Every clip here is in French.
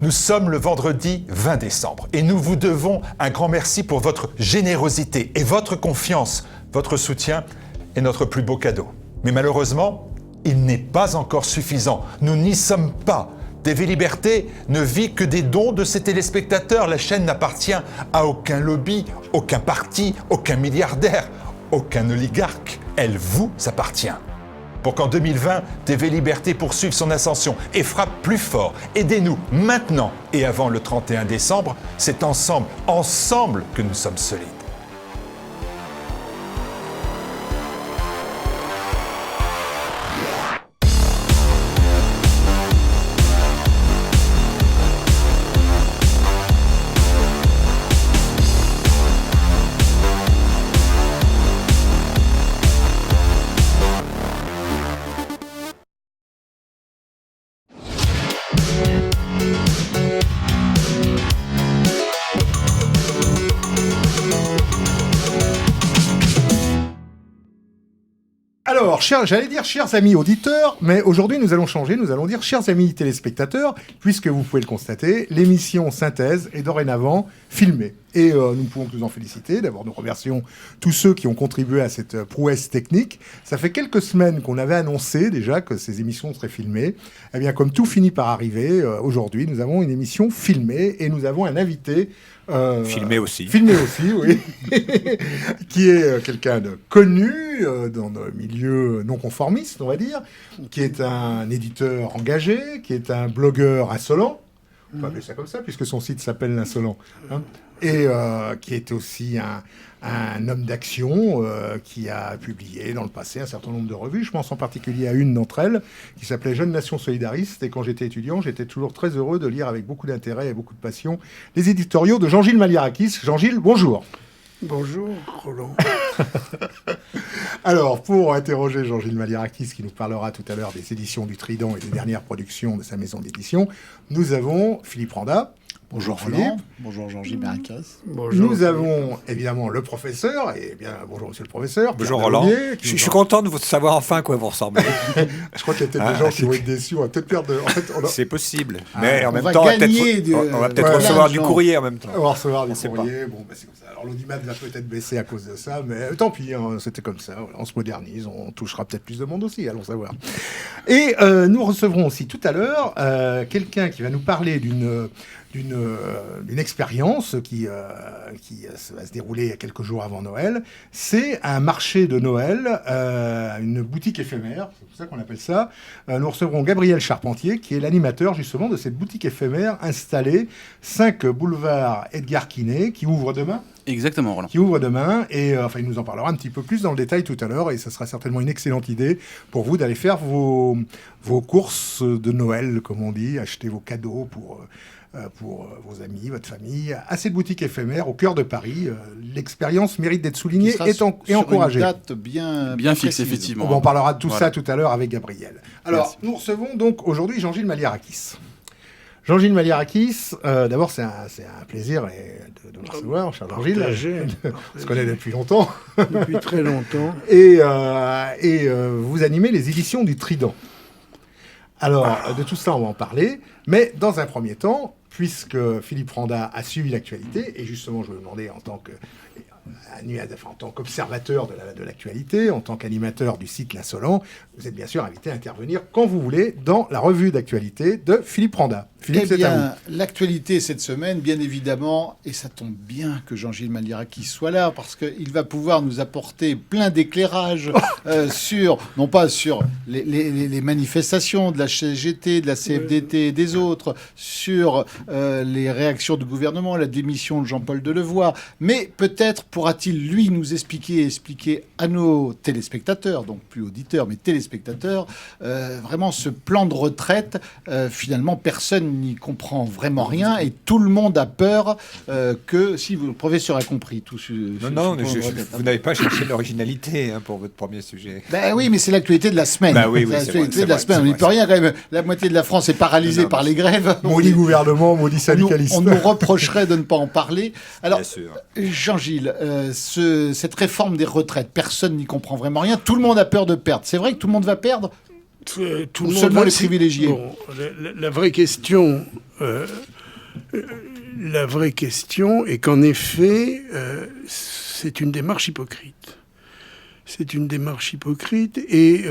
Nous sommes le vendredi 20 décembre et nous vous devons un grand merci pour votre générosité et votre confiance. Votre soutien est notre plus beau cadeau. Mais malheureusement, il n'est pas encore suffisant. Nous n'y sommes pas. TV Liberté ne vit que des dons de ses téléspectateurs. La chaîne n'appartient à aucun lobby, aucun parti, aucun milliardaire, aucun oligarque. Elle vous appartient. Pour qu'en 2020, TV Liberté poursuive son ascension et frappe plus fort. Aidez-nous maintenant et avant le 31 décembre. C'est ensemble que nous sommes solides. Alors, j'allais dire chers amis auditeurs, mais aujourd'hui nous allons changer, nous allons dire chers amis téléspectateurs, puisque vous pouvez le constater, l'émission Synthèse est dorénavant filmée. Et nous ne pouvons que nous en féliciter. D'abord, nous remercions tous ceux qui ont contribué à cette prouesse technique. Ça fait quelques semaines qu'on avait annoncé déjà que ces émissions seraient filmées. Eh bien, comme tout finit par arriver, aujourd'hui, nous avons une émission filmée et nous avons un invité. Filmé aussi. Filmé aussi, oui. Qui est quelqu'un de connu dans le milieu non conformiste, on va dire, qui est un éditeur engagé, qui est un blogueur insolent. On peut appeler ça comme ça, puisque son site s'appelle l'Insolent. Hein, et qui est aussi un homme d'action qui a publié dans le passé un certain nombre de revues. Je pense en particulier à une d'entre elles qui s'appelait Jeune Nation Solidariste. Et quand j'étais étudiant, j'étais toujours très heureux de lire avec beaucoup d'intérêt et beaucoup de passion les éditoriaux de Jean-Gilles Maliarakis. Jean-Gilles, bonjour. Bonjour, Roland. Alors, pour interroger Jean-Gilles Maliarakis, qui nous parlera tout à l'heure des éditions du Trident et des dernières productions de sa maison d'édition, nous avons Philippe Randa. Bonjour Philippe. Roland. Bonjour Jean-Gilles Maliarakis. Bonjour. Nous avons évidemment le professeur, et bien bonjour monsieur le professeur. Bonjour Pierre Roland. Delouvier, Je suis content de vous savoir enfin à quoi vous ressemblez. Je crois qu'il y a peut-être des gens qui vont être déçus, on va peut-être perdre... En fait, C'est possible. Mais en on même va temps, gagner on va peut-être ouais, recevoir du l'argent. courrier en même temps. on va recevoir des sait courriers, bon, bah, c'est comme ça. Alors l'audimat va peut-être baisser à cause de ça, mais tant pis, hein, c'était comme ça. Voilà, on se modernise, on touchera peut-être plus de monde aussi, allons savoir. Et nous recevrons aussi tout à l'heure quelqu'un qui va nous parler d'une expérience qui va se dérouler quelques jours avant Noël. C'est un marché de Noël, une boutique éphémère, c'est pour ça qu'on appelle ça. Nous recevrons Gabriel Charpentier, qui est l'animateur justement de cette boutique éphémère installée 5 boulevard Edgar Quinet, qui ouvre demain. Exactement, Roland. Qui ouvre demain, et enfin il nous en parlera un petit peu plus dans le détail tout à l'heure, et ça sera certainement une excellente idée pour vous d'aller faire vos courses de Noël, comme on dit, acheter vos cadeaux pour vos amis, votre famille, à cette boutique éphémère au cœur de Paris. L'expérience mérite d'être soulignée et encouragée. Une date bien Bien fixe, précise. effectivement. On parlera de tout Voilà. ça tout à l'heure avec Gabriel. Alors, Merci. nous recevons donc aujourd'hui Jean-Gilles Maliarakis. Jean-Gilles Maliarakis, d'abord c'est un plaisir de le recevoir, cher Jean-Gilles. Partagé. On se connaît depuis longtemps. Depuis très longtemps. Et vous animez les éditions du Trident. Alors, de tout ça, on va en parler. Mais dans un premier temps, puisque Philippe Randa a suivi l'actualité, et justement, je vais vous demander en tant qu'observateur de l'actualité, en tant qu'animateur du site L'Insolent, vous êtes bien sûr invité à intervenir quand vous voulez dans la revue d'actualité de Philippe Randa. Philippe, Eh c'est à vous. bien, l'actualité cette semaine, bien évidemment, et ça tombe bien que Jean-Gilles Maliarakis soit là, parce qu'il va pouvoir nous apporter plein d'éclairages sur, non pas sur les manifestations de la CGT, de la CFDT et des autres, sur les réactions du gouvernement, la démission de Jean-Paul Delevoye, mais peut-être pourra-t-il, lui, nous expliquer à nos téléspectateurs, donc plus auditeurs, mais téléspectateurs, vraiment ce plan de retraite, finalement, personne n'y comprend vraiment rien et tout le monde a peur que, si vous, le professeur a compris tout ce... Non, vous n'avez pas cherché l'originalité pour votre premier sujet. Ben oui, mais c'est l'actualité de la semaine. Bah oui, c'est c'est l'actualité vrai, de la c'est semaine. On vrai, n'y peut rien quand même. La moitié de la France est paralysée Non, par mais les grèves. Maudit gouvernement, maudit syndicaliste. On nous reprocherait de ne pas en parler. Alors, Bien sûr. Jean-Gilles, cette réforme des retraites, personne n'y comprend vraiment rien. Tout le monde a peur de perdre. C'est vrai que tout le monde va perdre? tout Ou le monde seulement les c'est- privilégiés. Bon, la vraie question, est qu'en effet, c'est une démarche hypocrite. C'est une démarche hypocrite et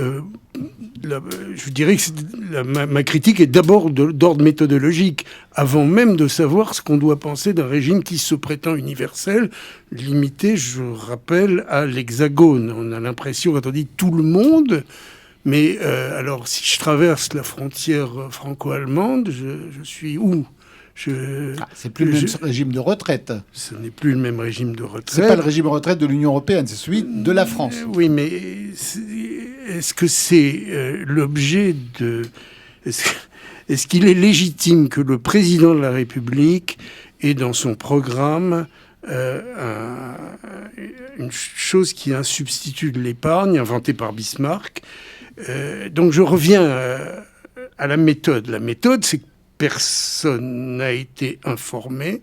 je dirais que ma critique est d'abord d'ordre méthodologique, avant même de savoir ce qu'on doit penser d'un régime qui se prétend universel, limité, je rappelle, à l'Hexagone. On a l'impression, quand on dit tout le monde, mais alors si je traverse la frontière franco-allemande, je suis où ? C'est plus le même régime de retraite. Ce n'est plus le même régime de retraite. C'est pas le régime de retraite de l'Union européenne, c'est celui de la France. Oui, mais est-ce que c'est l'objet de... Est-ce qu'il est légitime que le président de la République ait dans son programme une chose qui est un substitut de l'épargne inventé par Bismarck? Donc je reviens à la méthode. La méthode, c'est que personne n'a été informé,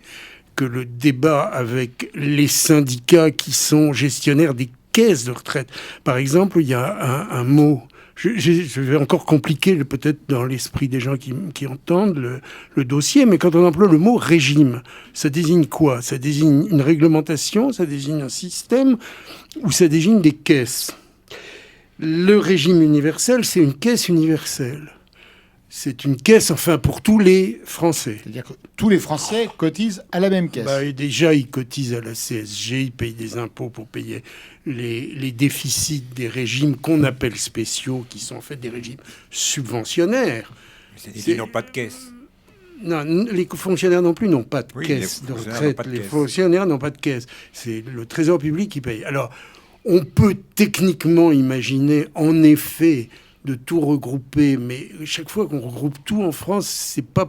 que le débat avec les syndicats qui sont gestionnaires des caisses de retraite. Par exemple, il y a un mot, je vais encore compliquer peut-être dans l'esprit des gens qui entendent le dossier, mais quand on emploie le mot régime, ça désigne quoi? Ça désigne une réglementation, ça désigne un système, ou ça désigne des caisses? Le régime universel, c'est une caisse universelle. C'est une caisse, enfin, pour tous les Français. C'est-à-dire que tous les Français cotisent à la même caisse. Et déjà, ils cotisent à la CSG, ils payent des impôts pour payer les déficits des régimes qu'on appelle spéciaux, qui sont en fait des régimes subventionnaires. Ils n'ont pas de caisse. Non, les fonctionnaires non plus n'ont pas de Oui, caisse les de fonctionnaires retraite. n'ont pas de Les caisse. fonctionnaires n'ont pas de caisse. C'est le Trésor public qui paye. Alors, on peut techniquement imaginer, en effet, de tout regrouper, mais chaque fois qu'on regroupe tout en France, c'est pas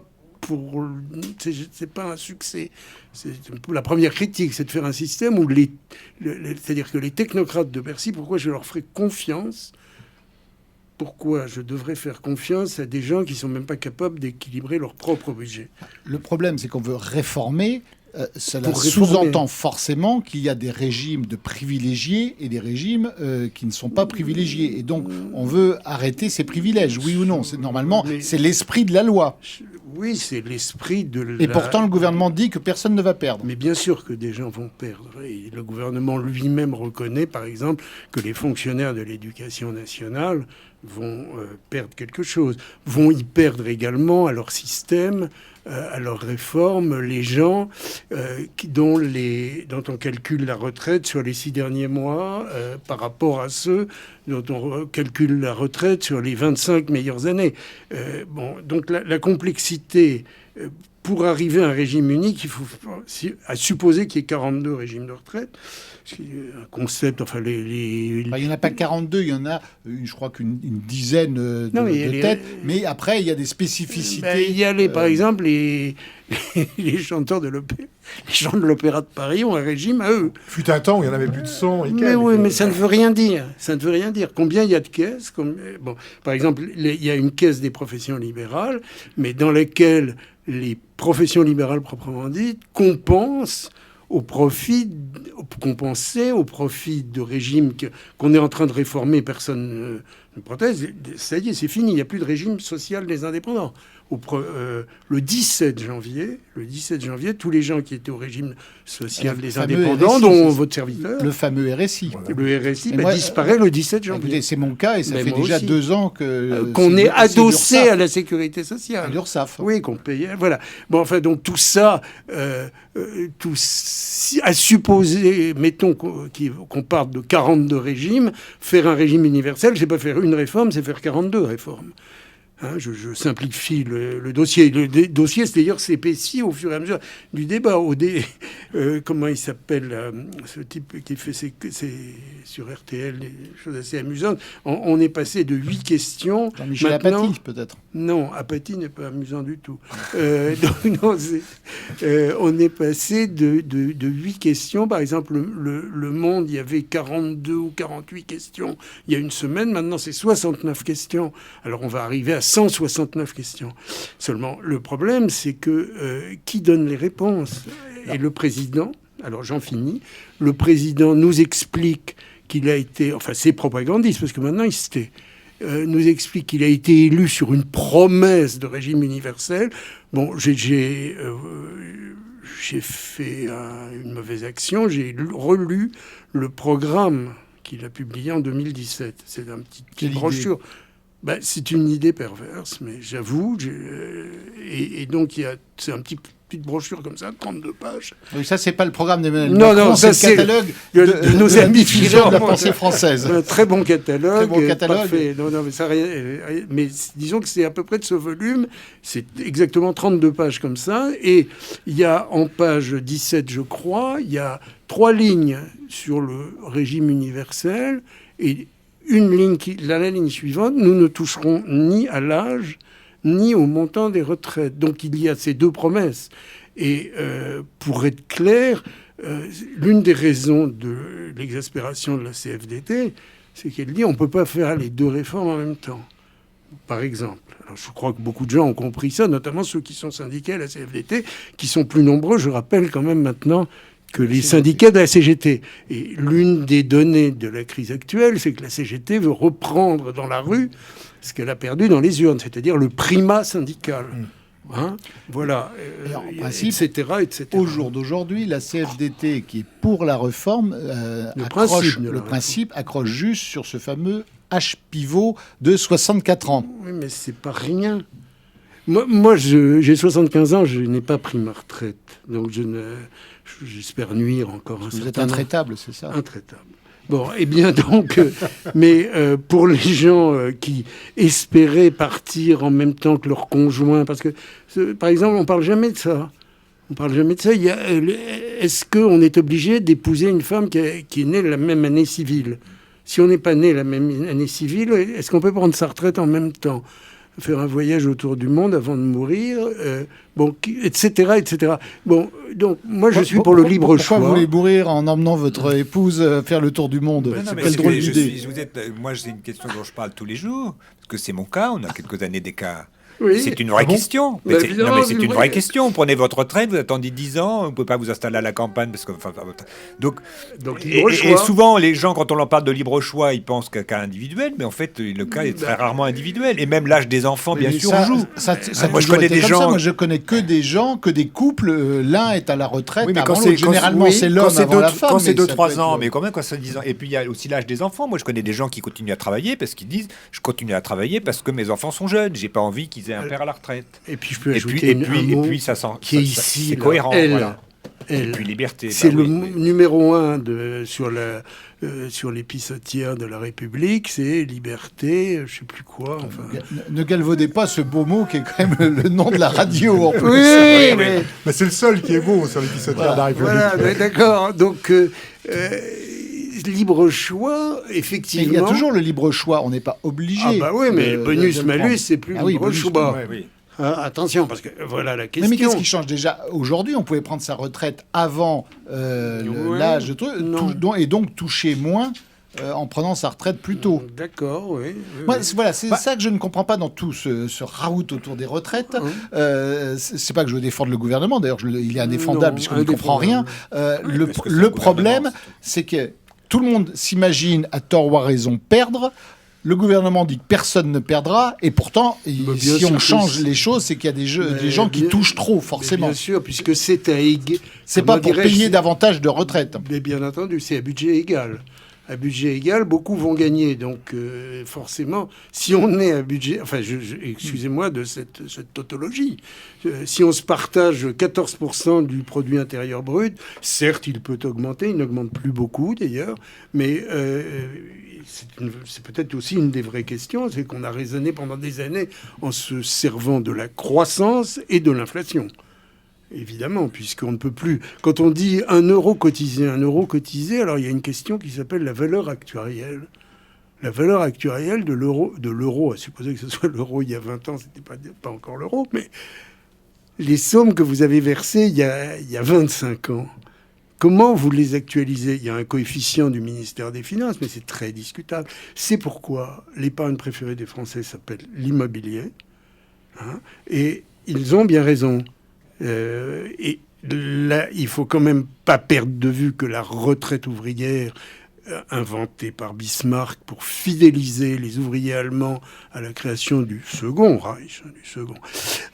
un succès. La première critique, c'est de faire un système où c'est-à-dire que les technocrates de Bercy, pourquoi je leur ferai confiance? Pourquoi je devrais faire confiance à des gens qui sont même pas capables d'équilibrer leur propre budget? Le problème, c'est qu'on veut réformer. Cela Pour réformer. sous-entend forcément qu'il y a des régimes de privilégiés et des régimes qui ne sont pas privilégiés. Et donc, on veut arrêter ces privilèges, oui ou non. Normalement, c'est l'esprit de la loi. Oui, c'est l'esprit de Et pourtant, le gouvernement dit que personne ne va perdre. Mais bien sûr que des gens vont perdre. Et le gouvernement lui-même reconnaît, par exemple, que les fonctionnaires de l'éducation nationale vont perdre quelque chose. Vont y perdre également à leur système, à leur réforme, les gens dont on calcule la retraite sur les 6 derniers mois par rapport à ceux dont on calcule la retraite sur les 25 meilleures années. Donc la complexité... pour arriver à un régime unique, il faut à supposer qu'il y ait 42 régimes de retraite. C'est un concept, enfin Il n'y en a pas 42, il y en a, je crois qu'une dizaine de têtes. Mais après, il y a des spécificités. Il y a par exemple, les chanteurs de l'opéra. Les gens de l'Opéra de Paris ont un régime à eux. Fut un temps où il y en avait plus de 100 et Mais quelques. oui, mais ça ne veut rien dire. Ça ne veut rien dire. Combien il y a de caisses? Par exemple, il y a une caisse des professions libérales, mais dans laquelle les professions libérales proprement dites compensent au profit de régimes qu'on est en train de réformer. Personne ne proteste. Ça y est, c'est fini. Il n'y a plus de régime social des indépendants. Le 17 janvier, tous les gens qui étaient au régime social des indépendants, RSI, dont votre serviteur, le fameux RSI. le RSI moi, disparaît le 17 janvier. Écoutez, c'est mon cas et ça Mais fait moi déjà aussi. 2 ans qu'on est adossé l'URSSAF. à la sécurité sociale. À l'URSSAF. Oui, qu'on payait. Voilà. Bon, enfin, donc tout ça, à supposer, mettons qu'on parte de 42 régimes, faire un régime universel, c'est pas faire une réforme, c'est faire 42 réformes. Hein, je simplifie le dossier. Le dossier, c'est d'ailleurs s'épaissit au fur et à mesure du débat. Comment il s'appelle, ce type qui fait sur RTL des choses assez amusantes. On est passé de 8 questions. Jean-Michel Maintenant- Apathy, peut-être. Non, Apathy n'est pas amusant du tout. On est passé de 8 questions. Par exemple, le Monde, il y avait 42 ou 48 questions il y a une semaine. Maintenant, c'est 69 questions. Alors, on va arriver à 169 questions. Seulement, le problème, c'est que qui donne les réponses? Et le président, alors j'en finis, le président nous explique qu'il a été... Enfin, c'est propagandiste, parce que maintenant, il se tait. nous explique qu'il a été élu sur une promesse de régime universel. Bon, j'ai fait une mauvaise action, j'ai relu le programme qu'il a publié en 2017. C'est un petit brochure. Ben, c'est une idée perverse, mais j'avoue. Et donc, c'est un petite brochure comme ça, 32 pages. Oui, ça, c'est pas le programme d'Emmanuel Non, Macron, non, ça, c'est le catalogue de nos amis de la pensée française. Un très bon catalogue. Très bon catalogue. Parfait. Non, mais ça, mais disons que c'est à peu près de ce volume. C'est exactement 32 pages comme ça. Et il y a en page 17, je crois, il y a 3 lignes sur le régime universel et une ligne la ligne suivante, nous ne toucherons ni à l'âge, ni au montant des retraites. Donc il y a ces 2 promesses. Et pour être clair, l'une des raisons de l'exaspération de la CFDT, c'est qu'elle dit on ne peut pas faire les 2 réformes en même temps. Par exemple. Alors, je crois que beaucoup de gens ont compris ça, notamment ceux qui sont syndiqués à la CFDT, qui sont plus nombreux. Je rappelle quand même maintenant que les syndicats de la CGT. Et l'une des données de la crise actuelle, c'est que la CGT veut reprendre dans la rue ce qu'elle a perdu dans les urnes, c'est-à-dire le primat syndical. Hein, voilà, et en principe, etc. Au jour d'aujourd'hui, la CFDT, qui est pour la réforme, accroche juste sur ce fameux H pivot de 64 ans. Oui, mais c'est pas rien. Moi j'ai 75 ans, je n'ai pas pris ma retraite, donc j'espère nuire encore un certain Vous êtes intraitable, c'est ça? Intraitable. Bon, eh bien donc, mais pour les gens qui espéraient partir en même temps que leur conjoint, parce que, par exemple, on parle jamais de ça. On parle jamais de ça. Est-ce qu'on est obligé d'épouser une femme qui est née la même année civile? Si on n'est pas né la même année civile, est-ce qu'on peut prendre sa retraite en même temps? Faire un voyage autour du monde avant de mourir, etc., etc. Bon, donc moi je suis pour le libre choix. Pourquoi vous voulez mourir en emmenant votre épouse faire le tour du monde? Non, mais quelle drôle d'idée. Moi, c'est une question dont je parle tous les jours, parce que c'est mon cas, on a quelques années d'écart. Oui. C'est une vraie question. Bah, C'est une vraie question. Vous prenez votre retraite, vous attendez 10 ans, vous ne pouvez pas vous installer à la campagne. Parce que, donc libre choix. Et souvent, les gens, quand on leur parle de libre choix, ils pensent qu'à individuel, mais en fait, le cas est très rarement individuel. Et même l'âge des enfants, bien sûr, joue. Moi, je connais des gens. Moi, je connais que des gens, que des couples. L'un est à la retraite, oui, avant l'autre. Généralement, c'est l'homme avant la femme. Quand c'est 2-3 ans, mais quand même, quand c'est 10 ans. Et puis, il y a aussi l'âge des enfants. Moi, je connais des gens qui continuent à travailler parce qu'ils disent je continue à travailler parce que mes enfants sont jeunes. J'ai pas envie qu'ils aient un père à la retraite. Et puis je peux ajouter un mot ça sent, qui est ici, c'est cohérent. Elle. Et puis liberté. C'est le numéro 1 sur les pissotières de la République, c'est liberté, je sais plus quoi. Enfin. Ne galvaudez pas ce beau mot qui est quand même le nom de la radio en plus. Oui, mais c'est le seul qui est beau sur les pissotières de la République. Voilà, mais d'accord. Donc libre choix, effectivement. Mais il y a toujours le libre choix, on n'est pas obligé. Ah bah oui, mais bonus-malus, c'est plus libre choix. Oui. Attention, parce que voilà la question. Mais qu'est-ce qui change déjà? Aujourd'hui, on pouvait prendre sa retraite avant l'âge de truc, et donc toucher moins en prenant sa retraite plus tôt. D'accord, oui. Moi, voilà, c'est ça que je ne comprends pas dans tout ce raout autour des retraites. C'est pas que je veux défendre le gouvernement, d'ailleurs, il est indéfendable puisqu'on ne comprend rien. Le problème, c'est que tout le monde s'imagine, à tort ou à raison, perdre. Le gouvernement dit que personne ne perdra, et pourtant, si on change les choses, c'est qu'il y a des gens qui touchent trop, forcément. Bien sûr, puisque c'est à égal. C'est pas pour payer davantage de retraite. Mais bien entendu, c'est à budget égal. À budget égal, beaucoup vont gagner. Donc, forcément, si on est à budget... Enfin, excusez-moi de cette tautologie. Si on se partage 14% du produit intérieur brut, certes, il peut augmenter. Il n'augmente plus beaucoup, d'ailleurs. Mais c'est peut-être aussi une des vraies questions. C'est qu'on a raisonné pendant des années en se servant de la croissance et de l'inflation. Évidemment, puisqu'on ne peut plus... Quand on dit 1 euro cotisé, alors il y a une question qui s'appelle la valeur actuarielle. La valeur actuarielle de l'euro, à supposer que ce soit l'euro il y a 20 ans, c'était pas encore l'euro, mais les sommes que vous avez versées il y a 25 ans, comment vous les actualisez? Il y a un coefficient du ministère des Finances, mais c'est très discutable. C'est pourquoi l'épargne préférée des Français s'appelle l'immobilier. Hein, et ils ont bien raison. Et là, il faut quand même pas perdre de vue que la retraite ouvrière inventé par Bismarck pour fidéliser les ouvriers allemands à la création du Second Reich,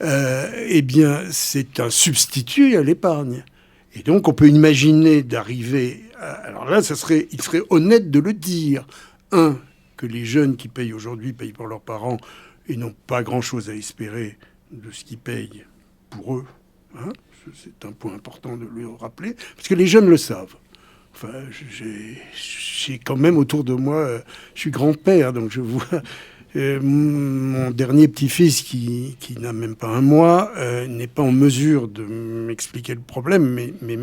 eh bien, c'est un substitut à l'épargne. Et donc, on peut imaginer d'arriver... Alors là, il serait honnête de le dire. Que les jeunes qui payent aujourd'hui payent pour leurs parents et n'ont pas grand-chose à espérer de ce qu'ils payent pour eux. Hein, c'est un point important de le rappeler, parce que les jeunes le savent. Enfin, j'ai quand même autour de moi... je suis grand-père, donc je vois... mon dernier petit-fils, qui n'a même pas un mois, n'est pas en mesure de m'expliquer le problème, mais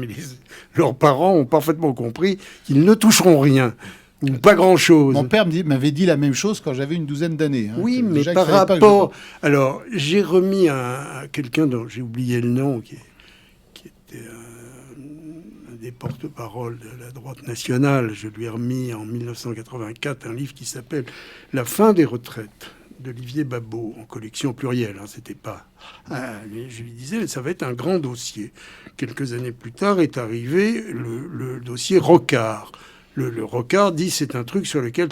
leurs parents ont parfaitement compris qu'ils ne toucheront rien, ou pas grand-chose. Mon père m'avait dit la même chose quand j'avais une douzaine d'années. Hein, oui, mais déjà, par rapport... Alors, j'ai remis à quelqu'un dont j'ai oublié le nom, qui était un des porte-parole de la droite nationale. Je lui ai remis en 1984 un livre qui s'appelle « La fin des retraites » d'Olivier Babot, en collection plurielle. Hein, c'était pas... je lui disais, ça va être un grand dossier. Quelques années plus tard est arrivé le dossier Rocard. Le Rocard dit c'est un truc sur lequel,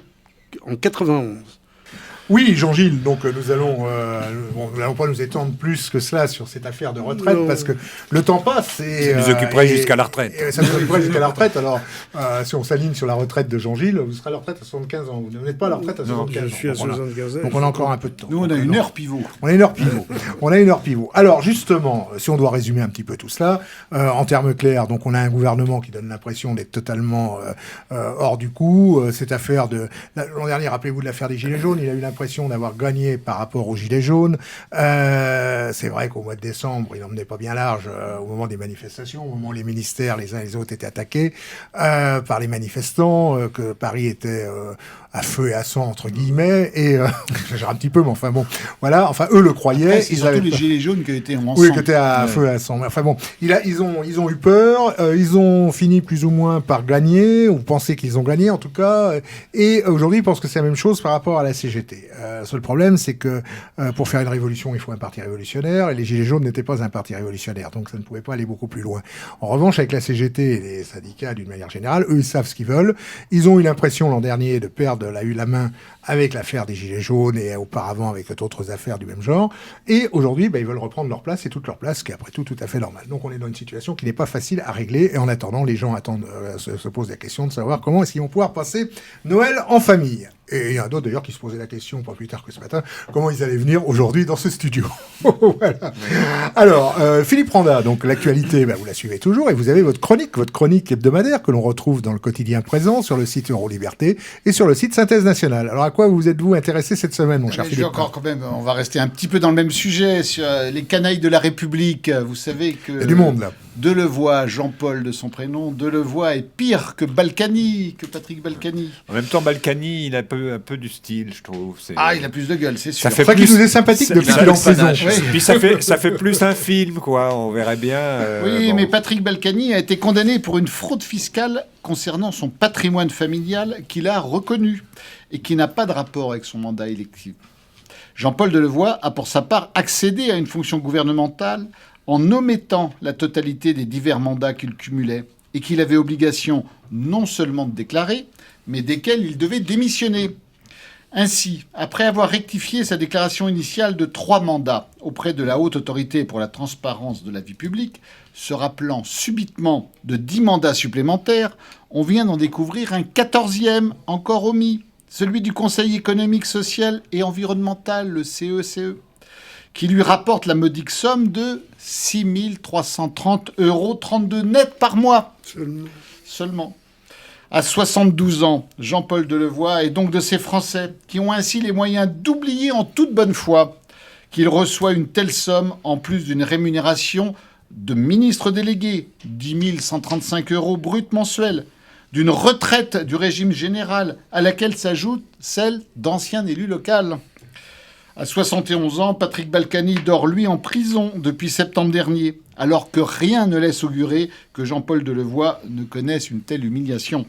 en 91... Oui, Jean-Gilles, donc nous allons pas nous étendre plus que cela sur cette affaire de retraite, parce que le temps passe et... Ça nous occuperait jusqu'à la retraite. Ça nous occuperait jusqu'à la retraite. Alors, si on s'aligne sur la retraite de Jean-Gilles, vous serez à la retraite à 75 ans. Vous n'êtes pas à la retraite à 75 ans. Je suis à 75 ans. Donc on a encore un peu de temps. Nous, on a une heure pivot. On a une heure pivot. Alors, justement, si on doit résumer un petit peu tout cela, en termes clairs, donc on a un gouvernement qui donne l'impression d'être totalement hors du coup. Cette affaire l'an dernier, rappelez-vous de l'affaire des Gilets jaunes, il a eu l'impression d'avoir gagné par rapport aux Gilets jaunes. C'est vrai qu'au mois de décembre, il n'emmenait pas bien large au moment des manifestations, au moment où les ministères, les uns et les autres, étaient attaqués par les manifestants, que Paris était à feu et à sang, entre guillemets, et j'exagère un petit peu, mais enfin bon, voilà, enfin eux le croyaient. Après, c'est surtout les Gilets jaunes qui étaient en sang. Oui, qui étaient à feu et à sang. Enfin bon, ils ont eu peur, ils ont fini plus ou moins par gagner, ou penser qu'ils ont gagné en tout cas, et aujourd'hui ils pensent que c'est la même chose par rapport à la CGT. Le seul problème, c'est que pour faire une révolution, il faut un parti révolutionnaire, et les Gilets jaunes n'étaient pas un parti révolutionnaire, donc ça ne pouvait pas aller beaucoup plus loin. En revanche, avec la CGT et les syndicats d'une manière générale, eux, ils savent ce qu'ils veulent. Ils ont eu l'impression l'an dernier de perdre la main avec l'affaire des Gilets jaunes et auparavant avec d'autres affaires du même genre. Et aujourd'hui, ils veulent reprendre leur place et toute leur place, ce qui est après tout à fait normal. Donc on est dans une situation qui n'est pas facile à régler. Et en attendant, les gens attendent, se posent la question de savoir comment est-ce qu'ils vont pouvoir passer Noël en famille. Et il y en a d'autres d'ailleurs qui se posaient la question, pas plus tard que ce matin, comment ils allaient venir aujourd'hui dans ce studio. Voilà. Alors, Philippe Randa, donc l'actualité, vous la suivez toujours, et vous avez votre chronique hebdomadaire que l'on retrouve dans le quotidien présent, sur le site Euroliberté et sur le site Synthèse Nationale. Alors, à quoi vous êtes-vous intéressé cette semaine, mon cher Philippe? Encore quand même, on va rester un petit peu dans le même sujet, sur les canailles de la République. Vous savez que... Il y a du monde, là. Delevoye, Jean-Paul de son prénom, Delevoye est pire que Balkany, que Patrick Balkany. En même temps, Balkany, il a un peu du style, je trouve. Il a plus de gueule, c'est sûr. Ça fait qu'il nous est sympathique depuis qu'il est en prison. Oui. Puis ça fait plus un film, quoi. On verrait bien. Mais Patrick Balkany a été condamné pour une fraude fiscale concernant son patrimoine familial qu'il a reconnu et qui n'a pas de rapport avec son mandat électif. Jean-Paul Delevoye a pour sa part accédé à une fonction gouvernementale en omettant la totalité des divers mandats qu'il cumulait et qu'il avait obligation non seulement de déclarer, mais desquels il devait démissionner. Ainsi, après avoir rectifié sa déclaration initiale de 3 mandats auprès de la Haute Autorité pour la transparence de la vie publique, se rappelant subitement de 10 mandats supplémentaires, on vient d'en découvrir un 14e encore omis, celui du Conseil économique, social et environnemental, le CECE, qui lui rapporte la modique somme de 6 330,32 € net par mois. Seulement. À 72 ans, Jean-Paul Delevoye est donc de ces Français qui ont ainsi les moyens d'oublier en toute bonne foi qu'il reçoit une telle somme en plus d'une rémunération de ministre délégué, 10 135 € brut mensuels, d'une retraite du régime général à laquelle s'ajoute celle d'ancien élu local. À 71 ans, Patrick Balkany dort, lui, en prison depuis septembre dernier, alors que rien ne laisse augurer que Jean-Paul Delevoye ne connaisse une telle humiliation.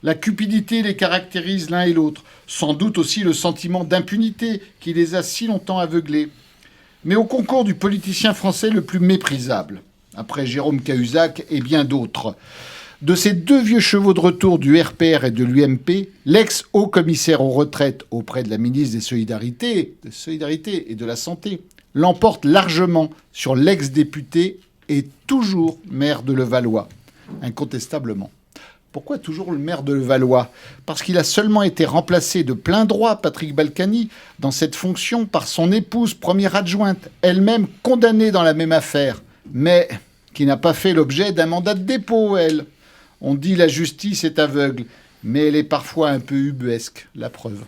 La cupidité les caractérise l'un et l'autre, sans doute aussi le sentiment d'impunité qui les a si longtemps aveuglés. Mais au concours du politicien français le plus méprisable, après Jérôme Cahuzac et bien d'autres, De ces 2 vieux chevaux de retour du RPR et de l'UMP, l'ex-haut commissaire aux retraites auprès de la ministre des Solidarités et de la Santé l'emporte largement sur l'ex-député et toujours maire de Levallois, incontestablement. Pourquoi toujours le maire de Levallois ? Parce qu'il a seulement été remplacé de plein droit, Patrick Balkany, dans cette fonction par son épouse première adjointe, elle-même condamnée dans la même affaire, mais qui n'a pas fait l'objet d'un mandat de dépôt, elle. On dit la justice est aveugle, mais elle est parfois un peu ubuesque, la preuve.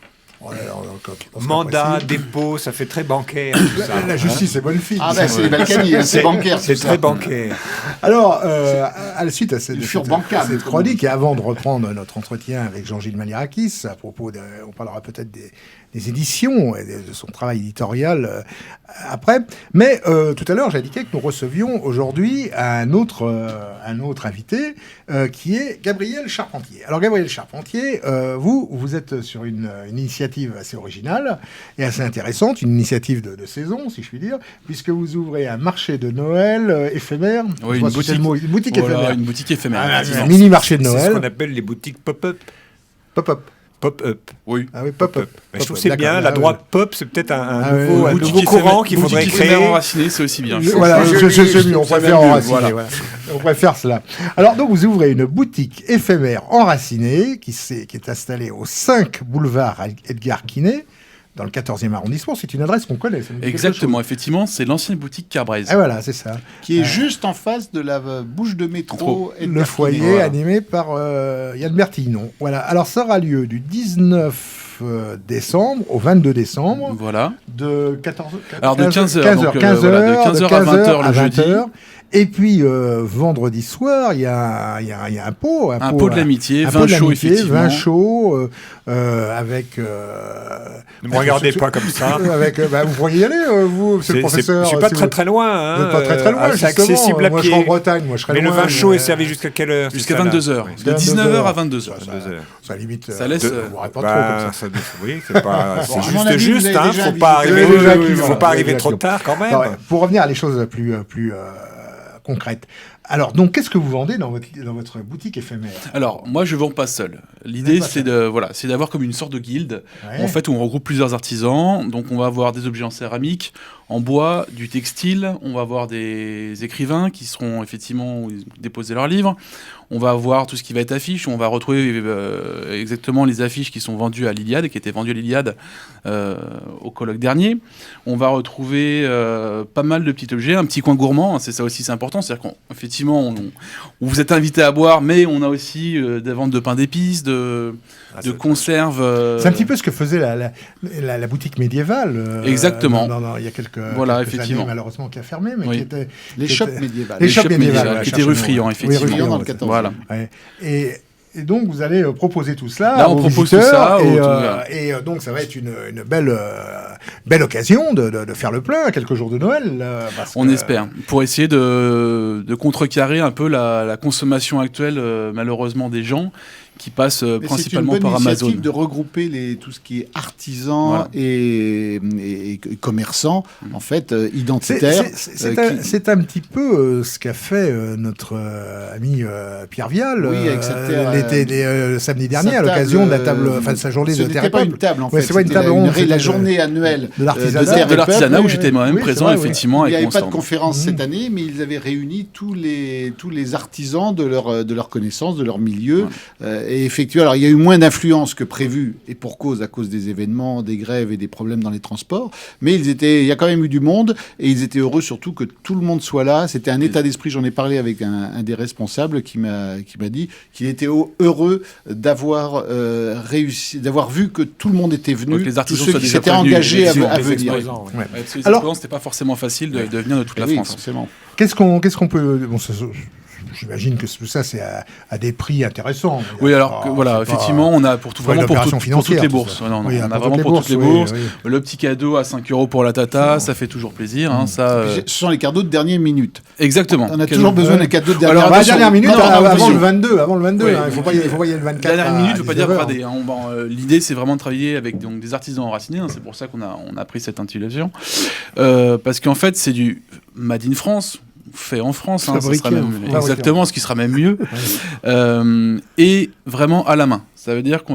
Mandat, dépôt, ça fait très bancaire. Tout ça. La justice est bonne fille. Ah ben c'est les Balkany, c'est bancaire. C'est tout ça. très bancaire. Alors, à la suite à cette bancable. chronique, et avant de reprendre notre entretien avec Jean-Gilles Malirakis, à propos on parlera peut-être des éditions et de son travail éditorial après. Mais tout à l'heure, j'indiquais que nous recevions aujourd'hui un autre invité qui est Gabriel Charpentier. Alors, Gabriel Charpentier, vous êtes sur une initiative assez originale et assez intéressante, une initiative de saison, si je puis dire, puisque vous ouvrez un marché de Noël éphémère. Oui, une boutique éphémère. Une boutique éphémère. Un mini marché de C'est Noël. ce qu'on appelle les boutiques pop-up. Pop-up. Pop-up. Oui. Ah oui, pop-up. Mais je trouve que c'est bien, la droite pop, c'est peut-être un nouveau Boutique courant qu'il faudrait boutique créer. éphémère enracinée, c'est aussi bien. Voilà, c'est mieux, on préfère enraciner. Voilà. Voilà. On préfère cela. Alors, donc, vous ouvrez une boutique éphémère enracinée qui est installée au 5 boulevard Edgar Quinet, dans le 14e arrondissement. C'est une adresse qu'on connaît. Ça nous dit quelque Exactement, chose. effectivement, c'est l'ancienne boutique Carbraise. Ah voilà, c'est ça. Qui est juste en face de la bouche de métro. Le foyer animé par Yann Bertillon. Voilà. Alors, ça aura lieu du 19 décembre au 22 décembre. Voilà. De 14 Alors, de 15h. 15h Voilà, de 15h à 20h le jeudi. Et puis, vendredi soir, il y a un pot. Un pot de l'amitié, un vin pot de chaud, l'amitié, effectivement. Vin chaud, avec... Ne me regardez pas comme ça. Vous pourriez y aller, vous, monsieur le professeur. Je suis pas si très vous- très loin. Vous n'êtes pas très loin, C'est justement. accessible à Moi, je pied. serai en Bretagne, moi, je serai Mais le loin, vin chaud mais- est servi jusqu'à quelle heure Jusqu'à c'est ça, là 22h. Oui. De 19h à 22h. 22h. Ça limite... Ça laisse, vous aurez pas Bah, trop comme ça. Oui, c'est pas, Bon, à c'est mon juste avis, vous juste, avez hein. déjà Faut pas visité. arriver, Oui, faut pas arriver oui, trop oui. tard quand même. Non, pour revenir à les choses plus concrètes. Alors, donc, qu'est-ce que vous vendez dans votre boutique éphémère ? Alors, moi, je ne vends pas seul. L'idée, c'est d'avoir comme une sorte de guilde. Ouais. En fait, où on regroupe plusieurs artisans. Donc, on va avoir des objets en céramique, en bois, du textile. On va avoir des écrivains qui seront effectivement déposer leurs livres. On va avoir tout ce qui va être affiche. On va retrouver exactement les affiches qui sont vendues à l'Iliade et qui étaient vendues à l'Iliade au colloque dernier. On va retrouver pas mal de petits objets, un petit coin gourmand. C'est ça aussi, c'est important. C'est-à-dire qu'effectivement, vous êtes invité à boire, mais on a aussi des ventes de pain d'épices, de conserves. C'est un petit peu ce que faisait la boutique médiévale. Exactement. Il y a quelques effectivement. années, malheureusement, qui a fermé, mais Oui. qui était... Les qui shops était- médiévales. Les shops shops médiévales, médiévales, ouais, qui étaient rue cherchez-nous, Friand, ouais. effectivement. Oui, rue Friand, dans le 14e. Voilà. Ouais. Et donc, vous allez proposer tout cela Là, on aux propose tout visiteurs, ça et donc, ça va être une belle occasion de faire le plein à quelques jours de Noël. Parce On que- espère. Pour essayer de contrecarrer un peu la consommation actuelle, malheureusement, des gens qui passent principalement par C'est une bonne Amazon. initiative de regrouper tout ce qui est artisan Voilà. et commerçant, en fait, identitaire. C'est un petit peu ce qu'a fait notre ami Pierre Vial Oui, avec sa terre, samedi dernier sa à l'occasion table, de la table, enfin de sa journée ce de terre n'était et pas peuple. une table, en Ouais, fait. c'est pas une c'était table ronde, la c'était journée annuelle de l'artisanat. de terre et de l'artisanat peuple. où j'étais moi-même Oui, c'est présent, vrai, oui. effectivement, Il n'y avec avait mon pas de stand. conférence cette Mhm. année, mais ils avaient réuni tous les artisans de leur connaissance, de leur milieu. Et effectivement, alors il y a eu moins d'influence que prévu, et pour cause, à cause des événements, des grèves et des problèmes dans les transports. Mais il y a quand même eu du monde, et ils étaient heureux surtout que tout le monde soit là. C'était un état d'esprit. J'en ai parlé avec un des responsables qui m'a dit qu'il était heureux d'avoir réussi, d'avoir vu que tout le monde était venu, Que les tous artisans ceux soient qui déjà s'étaient prévenus, engagés effectivement, à les venir. exposants, ouais. Ouais. Avec ces Alors- exposants, c'était pas forcément facile de venir de toute la Oui, France. forcément. Qu'est-ce qu'on peut... Bon, j'imagine que tout ça, c'est à des prix intéressants. Oui, alors Ah, voilà, c'est pas- effectivement, on a pas une vraiment pour opération toutes financière, les tout bourses. ça. Non, Oui, on a pour vraiment toutes pour les toutes les bourses, bourses. oui, Le petit cadeau à 5 € pour la tata, ça fait toujours plaisir. Hein, ça, Ce sont les cadeaux de dernière minute. Exactement. On a toujours besoin d'un cadeau de Alors, dernière À la attention, dernière minute, Non, non, avant attention. le 22, Oui. hein, il faut pas y aller le 24. Dernière à minute, je veux pas dire 19 heures. brader. Hein. L'idée, c'est vraiment de travailler avec donc, des artisans enracinés. Hein. C'est pour ça qu'on a pris cette intitulation. Parce qu'en fait, c'est du Made in France. fait en France, hein, ça Fabriqué sera même- en France. exactement, ce qui sera même mieux, et vraiment à la main. Ça veut dire que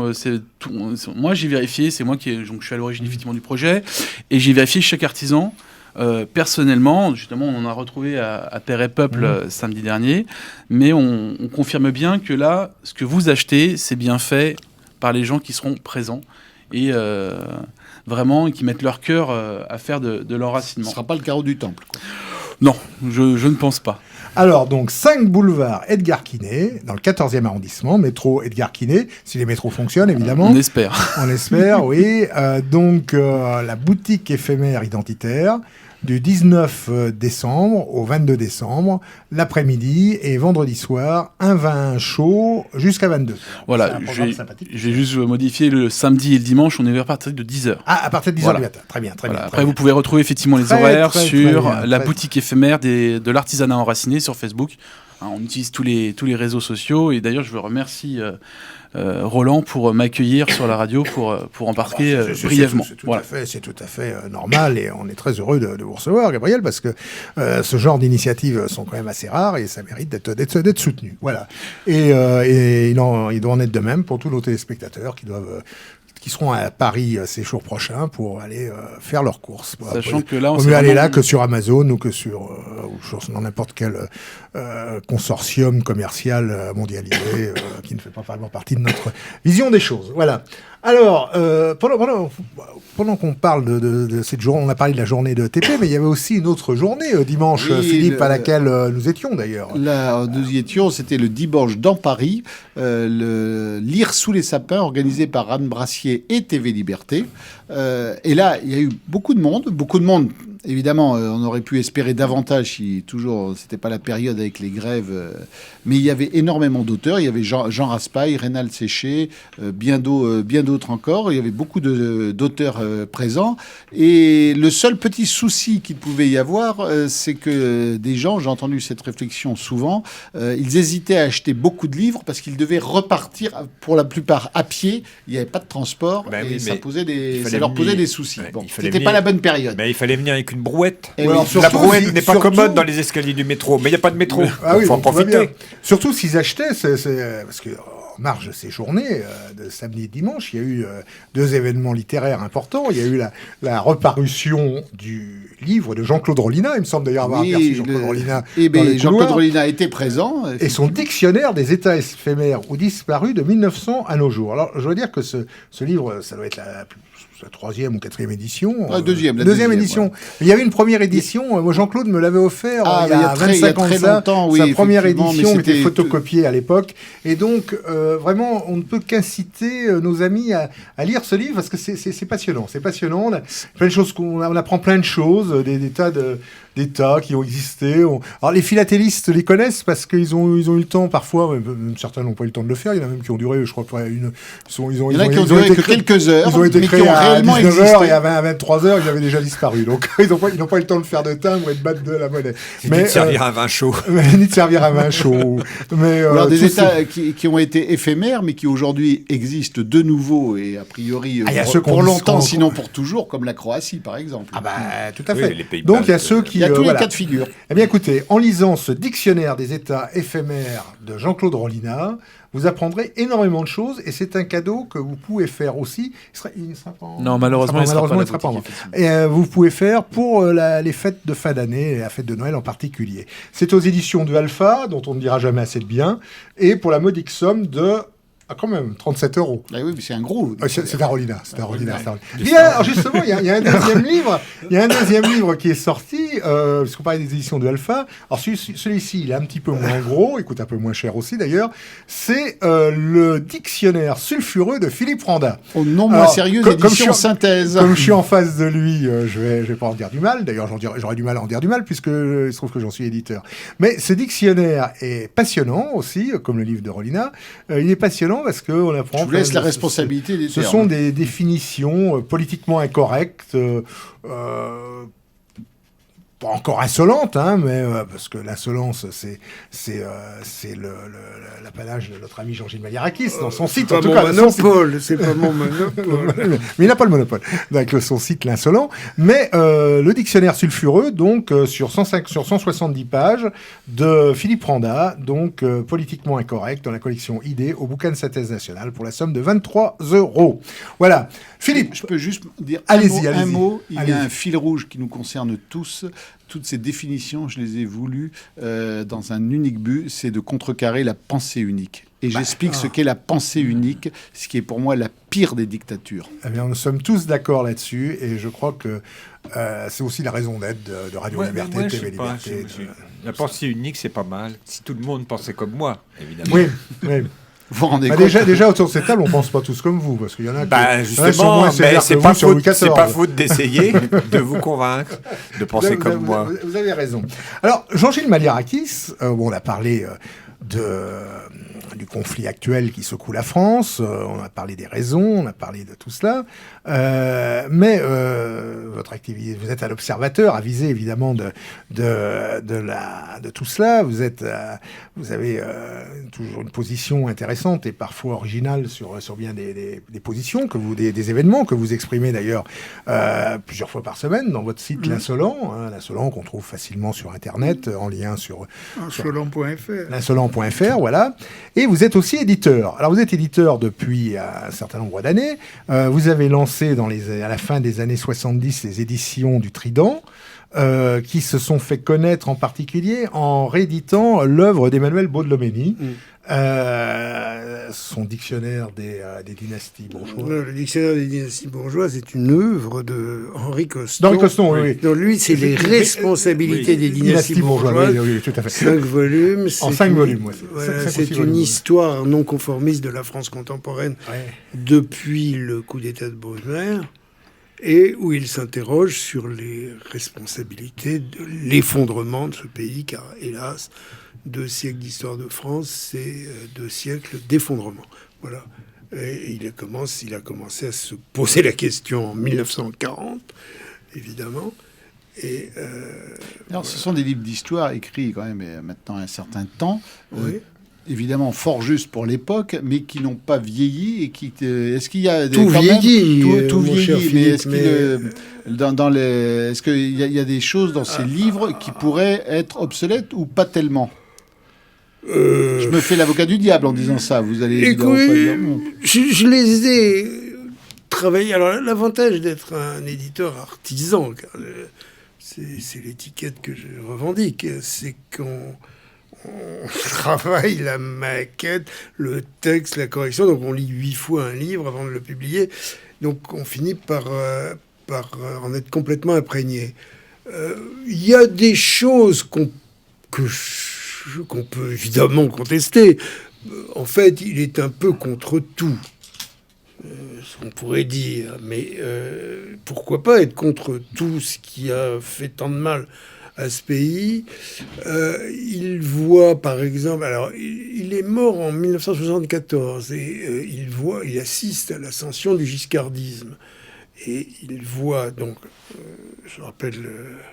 moi j'ai vérifié, c'est moi donc je suis à l'origine effectivement du projet, et j'ai vérifié chaque artisan. Personnellement, justement, on en a retrouvé à Père et Peuple samedi dernier, mais on confirme bien que là, ce que vous achetez, c'est bien fait par les gens qui seront présents et vraiment qui mettent leur cœur à faire de Ce l'enracinement. ne sera pas le carreau du temple, quoi. Non, je ne pense pas. Alors, donc, 5 boulevard Edgar Quinet, dans le 14e arrondissement, métro Edgar Quinet, si les métros fonctionnent, évidemment. On espère. On espère, oui. Donc, la boutique éphémère identitaire, du 19 décembre au 22 décembre, l'après-midi et vendredi soir, un vin chaud jusqu'à 22. C'est Voilà, un programme sympathique. j'ai juste modifié le samedi et le dimanche, on est ouvert à partir de 10h. Ah, à partir de 10h Voilà. du matin. Très bien, très Voilà. bien. Après, vous pouvez retrouver effectivement les Très, horaires très, sur très bien, la très- boutique éphémère de l'artisanat enraciné sur Facebook. Hein, on utilise tous les réseaux sociaux et d'ailleurs, je veux remercier Roland pour m'accueillir sur la radio pour en parler brièvement. Voilà. C'est tout à fait normal et on est très heureux de vous recevoir, Gabriel, parce que ce genre d'initiatives sont quand même assez rares et ça mérite d'être soutenu. Voilà. Et il doit en être de même pour tous nos téléspectateurs qui seront à Paris ces jours prochains pour aller faire leurs courses. Sachant que là, on vaut s'est mieux aller vraiment- là que sur Amazon ou que sur dans n'importe quel consortium commercial mondialisé qui ne fait pas vraiment partie de notre vision des choses. Voilà. Alors, pendant qu'on parle de cette journée, on a parlé de la journée de TP, mais il y avait aussi une autre journée dimanche, Oui, Philippe, à laquelle nous étions d'ailleurs. Là, nous y étions, c'était le dimanche dans Paris, le Lire sous les sapins, organisé par Anne Brassier et TV Liberté. Et là, il y a eu beaucoup de monde. Évidemment, on aurait pu espérer davantage si toujours c'était pas la période avec les grèves, mais il y avait énormément d'auteurs. Il y avait Jean Raspail, Rénal Séché, bien d'autres encore. Il y avait beaucoup d'auteurs présents. Et le seul petit souci qu'il pouvait y avoir, c'est que des gens, j'ai entendu cette réflexion souvent, ils hésitaient à acheter beaucoup de livres parce qu'ils devaient repartir pour la plupart à pied. Il n'y avait pas de transport Ben et oui, ça mais leur posait des soucis. Ouais, Bon, il fallait c'était pas venir- la bonne période. Mais il fallait venir avec une brouette. Et oui, La surtout, brouette n'est pas surtout- commode dans les escaliers du métro, mais il n'y a pas de métro. Ah oui, Il faut en donc tout va bien. profiter. Surtout s'ils achetaient, parce que en marge de ces journées, de samedi et dimanche, il y a eu 2 événements littéraires importants. Il y a eu la reparution du livre de Jean-Claude Rollina. Il me semble d'ailleurs avoir aperçu Jean-Claude Rollina Eh dans bien, les Jean-Claude couloirs. Rollina était présent. Et son dictionnaire des états éphémères ou disparus de 1900 à nos jours. Alors, je veux dire que ce livre, ça doit être la 3e ou 4e édition. Ah, deuxième, la deuxième deuxième, édition. ouais. Il y avait une première édition. Moi, Jean-Claude me l'avait offert Ah, il y a 25 ans de très ça. longtemps, oui, Sa première effectivement, mais édition était c'était- photocopiée à l'époque. Et donc, vraiment, on ne peut qu'inciter nos amis à lire ce livre parce que c'est passionnant. C'est passionnant. On a plein de choses on apprend plein de choses, des tas d'États qui ont existé. Alors, les philatélistes les connaissent parce qu'ils ont eu le temps parfois, même certains n'ont pas eu le temps de le faire. Il y en a même qui ont duré, je crois, Il y en a qui ont duré été que créés- quelques heures, Ils ont été mais qui créés ont à réellement 19h existé. et à 23h, ils avaient déjà disparu. Donc, ils n'ont pas eu le temps de faire de timbre et de battre de la monnaie. Mais de servir un vin chaud. Ni de servir un vin chaud. Mais, Alors, des tout États qui ont été éphémères, mais qui aujourd'hui existent de nouveau et a priori Ah, il y a pour, ceux qu'on pour dit- longtemps, qu'on- sinon pour toujours, comme la Croatie par exemple. Ah bah, tout à Oui, fait. les pays Donc, il y a baltes, ceux qui... Il y a tous voilà. les cas de figure. Eh bien, écoutez, en lisant ce dictionnaire des états éphémères de Jean-Claude Rollina, vous apprendrez énormément de choses et c'est un cadeau que vous pouvez faire aussi. Il ne sera pas en... Non, malheureusement, il sera pas à la il sera pas en boutique, vente. Et vous pouvez faire pour les fêtes de fin d'année et la fête de Noël en particulier. C'est aux éditions de Alpha, dont on ne dira jamais assez de bien, et pour la modique somme de... Ah, quand même, 37 €. Ah oui, mais c'est un gros. C'est un Rollina, c'est un Rollina. c'est un Rollina. Il y a- alors justement, il y a un deuxième livre. Il y a un deuxième livre qui est sorti, parce qu'on parlait des éditions de Alpha. Alors celui-ci, il est un petit peu moins gros, il coûte un peu moins cher aussi d'ailleurs. C'est le dictionnaire sulfureux de Philippe Randa. Au non moins Alors, sérieuse comme je édition suis- synthèse. Comme je suis en face de lui, je vais pas en dire du mal. D'ailleurs, j'aurais du mal à en dire du mal puisque il se trouve que j'en suis éditeur. Mais ce dictionnaire est passionnant aussi, comme le livre de Rollina. Il est passionnant parce qu'on apprend. Je vous laisse plein la de- responsabilité des Ce termes. sont des définitions politiquement incorrectes, pas encore insolente, hein, mais parce que l'insolence, c'est l'apanage de notre ami Jean-Gilles Maliarakis dans son site. C'est pas mon monopole, c'est pas mon monopole. Mais il n'a pas le monopole avec son site L'Insolent. Mais le dictionnaire sulfureux, donc sur 170 pages de Philippe Randa, donc politiquement incorrect, dans la collection Idées au bouquin de synthèse nationale pour la somme de 23 €. Voilà. Philippe, Je peux juste dire allez-y. un mot. Il y Allez-y. a un fil rouge qui nous concerne tous. Toutes ces définitions, je les ai voulues dans un unique but, c'est de contrecarrer la pensée unique. Et j'explique ce qu'est la pensée unique, ce qui est pour moi la pire des dictatures. Eh bien, nous sommes tous d'accord là-dessus, et je crois que c'est aussi la raison d'être de Radio Liberté, moi, de je TV sais pas, Liberté. La pensée unique, c'est pas mal. Si tout le monde pensait comme moi, évidemment. Oui, oui. Vous vous rendez Bah, compte déjà, autour de cette table, on pense pas tous comme vous, parce qu'il y en a qui, il y en a qui sont justement, moins mais sévères c'est que pas vous sur Louis faute, c'est XIV. pas faute d'essayer de vous convaincre de penser comme moi. Vous avez raison. Alors, Jean-Gilles Maliarakis, on a parlé du conflit actuel qui secoue la France, on a parlé des raisons, on a parlé de tout cela, mais votre activité, vous êtes un observateur avisé évidemment de tout cela. Vous avez toujours une position intéressante et parfois originale sur bien des positions des événements que vous exprimez d'ailleurs plusieurs fois par semaine dans votre site L'Insolent, L'Insolent qu'on trouve facilement sur Internet en lien sur Insolent.fr. L'insolent.fr, voilà. Et vous êtes aussi éditeur. Alors, vous êtes éditeur depuis un certain nombre d'années. Vous avez lancé à la fin des années 70 les éditions du Trident, qui se sont fait connaître en particulier en rééditant l'œuvre d'Emmanuel Baudelomeni, son dictionnaire des dynasties bourgeoises. Le dictionnaire des dynasties bourgeoises est une œuvre de Henri Coston. D'Henri Coston, oui. Donc lui, c'est les responsabilités des dynasties bourgeoises. Oui, tout à fait. 5 volumes. En 5 volumes, oui. Voilà, Cinq ou c'est six une volumes. histoire non conformiste de la France contemporaine depuis le coup d'État de Brumaire, et où il s'interroge sur les responsabilités de l'effondrement de ce pays, car hélas, 2 siècles d'histoire de France, c'est 2 siècles d'effondrement. Voilà. Et il a commencé à se poser la question en 1940, évidemment. Et Alors, ce sont des livres d'histoire écrits quand même maintenant un certain temps. oui. Évidemment fort juste pour l'époque, mais qui n'ont pas vieilli et qui. Est-ce qu'il y a Tout vieillit, tout mon cher vieillit, mais est-ce Philippe, est-ce qu'il y a des choses dans ces livres qui pourraient être obsolètes ou pas tellement? Je me fais l'avocat du diable en disant ça. Vous allez évidemment pas dire non. je les ai travaillés. Alors, l'avantage d'être un éditeur artisan, car c'est l'étiquette que je revendique, c'est qu'on travaille la maquette, le texte, la correction. Donc, on lit 8 fois un livre avant de le publier. Donc, on finit par en être complètement imprégné. Il y a des choses qu'on peut évidemment contester. En fait, il est un peu contre tout, on pourrait dire. Mais pourquoi pas être contre tout ce qui a fait tant de mal à ce pays. Il voit, par exemple... Alors, il est mort en 1974 et il assiste à l'ascension du giscardisme. Et il voit, donc, je rappelle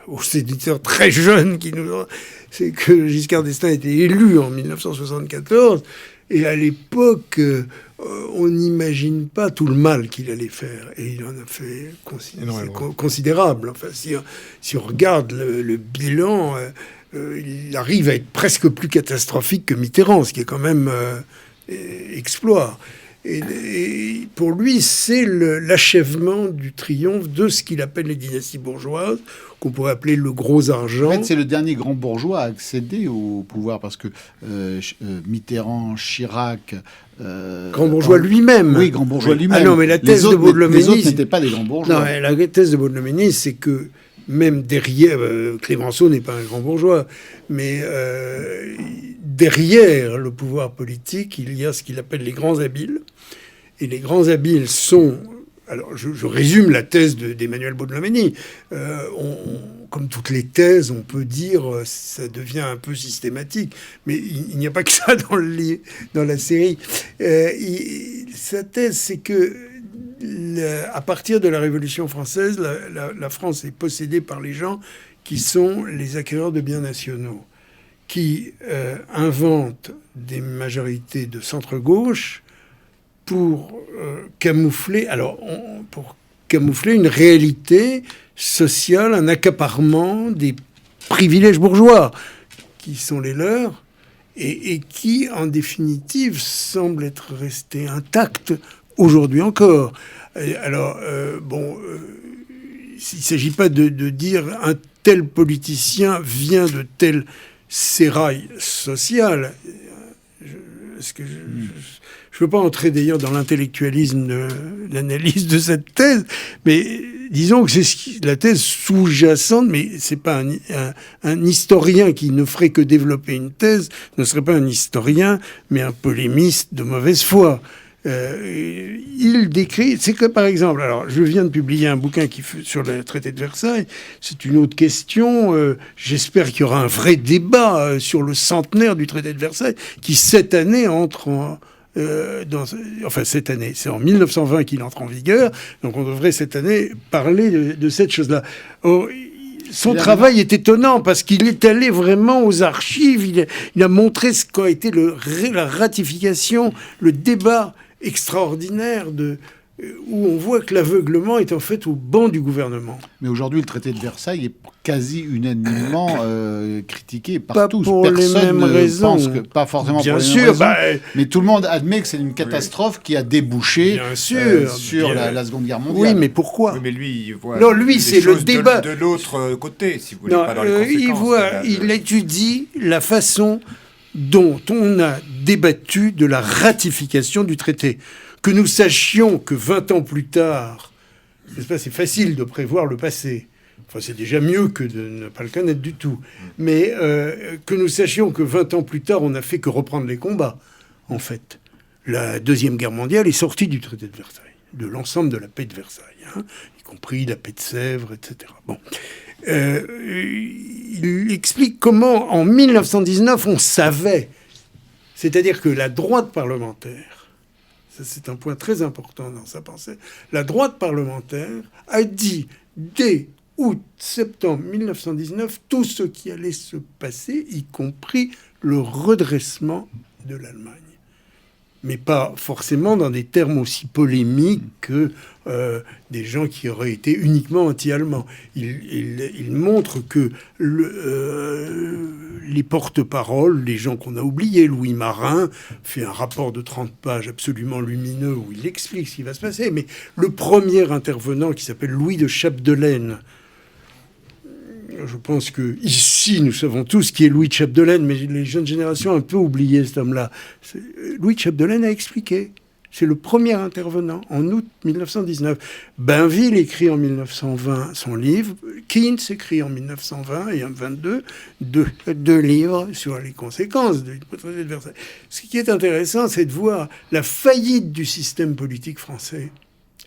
aux éditeurs très jeunes qui nous ont... C'est que Giscard d'Estaing a été élu en 1974, et à l'époque, on n'imagine pas tout le mal qu'il allait faire. Et il en a fait considérable. Enfin, si on regarde le bilan, il arrive à être presque plus catastrophique que Mitterrand, ce qui est quand même exploit. Et pour lui, c'est l'achèvement du triomphe de ce qu'il appelle les dynasties bourgeoises, qu'on pourrait appeler le gros argent. En fait, c'est le dernier grand bourgeois à accéder au pouvoir, parce que Mitterrand, Chirac... grand bourgeois lui-même. Oui, grand bourgeois lui-même. Ah non, mais la thèse de Baudelomeni... Les autres n'étaient pas des grands bourgeois. Non, la thèse de Baudelomeni, c'est que même derrière... Clémenceau n'est pas un grand bourgeois, mais derrière le pouvoir politique, il y a ce qu'il appelle les grands habiles. Et les grands habiles sont... Alors, je résume la thèse d'Emmanuel Baudelomeni. Comme toutes les thèses, on peut dire ça devient un peu systématique. Mais il n'y a pas que ça dans la série. Sa thèse, c'est que à partir de la Révolution française, la France est possédée par les gens qui sont les acquéreurs de biens nationaux, qui inventent des majorités de centre-gauche pour camoufler une réalité sociale, un accaparement des privilèges bourgeois qui sont les leurs et qui, en définitive, semblent être restés intacts aujourd'hui encore. Alors, il ne s'agit pas de dire un tel politicien vient de tel sérail social. Je ne veux pas entrer d'ailleurs dans l'intellectualisme de l'analyse de cette thèse, mais disons que c'est la thèse sous-jacente, mais c'est pas un historien qui ne ferait que développer une thèse, ne serait pas un historien, mais un polémiste de mauvaise foi. Il décrit, c'est que par exemple, alors je viens de publier un bouquin sur le traité de Versailles, c'est une autre question, j'espère qu'il y aura un vrai débat sur le centenaire du traité de Versailles, qui cette année entre cette année, c'est en 1920 qu'il entre en vigueur, donc on devrait cette année parler de cette chose-là. Son travail est étonnant parce qu'il est allé vraiment aux archives, il a montré ce qu'a été la ratification, le débat extraordinaire où on voit que l'aveuglement est en fait au banc du gouvernement. Mais aujourd'hui, le traité de Versailles est quasi unanimement critiqué par tous. Pour Personne les mêmes ne raisons. pense que, pas forcément Bien pour les sûr, mêmes raisons, mais tout le monde admet que c'est une catastrophe qui a débouché Bien sûr, sur bien. la Seconde Guerre mondiale. Oui, mais pourquoi? Oui, mais lui, il voit Non, lui, les c'est le choses débat. de l'autre côté, si vous voulez, Non, pas dans les conséquences. il étudie la façon dont on a débattu de la ratification du traité. Que nous sachions que 20 ans plus tard, n'est-ce pas, c'est facile de prévoir le passé. Enfin, c'est déjà mieux que de ne pas le connaître du tout. Mais que nous sachions que 20 ans plus tard, on n'a fait que reprendre les combats, en fait. La Deuxième Guerre mondiale est sortie du traité de Versailles, de l'ensemble de la paix de Versailles, y compris la paix de Sèvres, etc. Bon. Il explique comment, en 1919, on savait, c'est-à-dire que la droite parlementaire, ça c'est un point très important dans sa pensée, la droite parlementaire a dit dès août-septembre 1919 tout ce qui allait se passer, y compris le redressement de l'Allemagne. Mais pas forcément dans des termes aussi polémiques que des gens qui auraient été uniquement anti-allemands. Il montre que les porte-paroles, les gens qu'on a oubliés, Louis Marin fait un rapport de 30 pages absolument lumineux où il explique ce qui va se passer. Mais le premier intervenant, qui s'appelle Louis de Chapdelaine, je pense que ici, nous savons tous qui est Louis de Chapdelaine, mais les jeunes générations ont un peu oublié cet homme-là. Louis de Chapdelaine a expliqué. C'est le premier intervenant, en août 1919. Bainville écrit en 1920 son livre. Keynes écrit en 1920 et en 1922 deux livres sur les conséquences du traité de Versailles. Ce qui est intéressant, c'est de voir la faillite du système politique français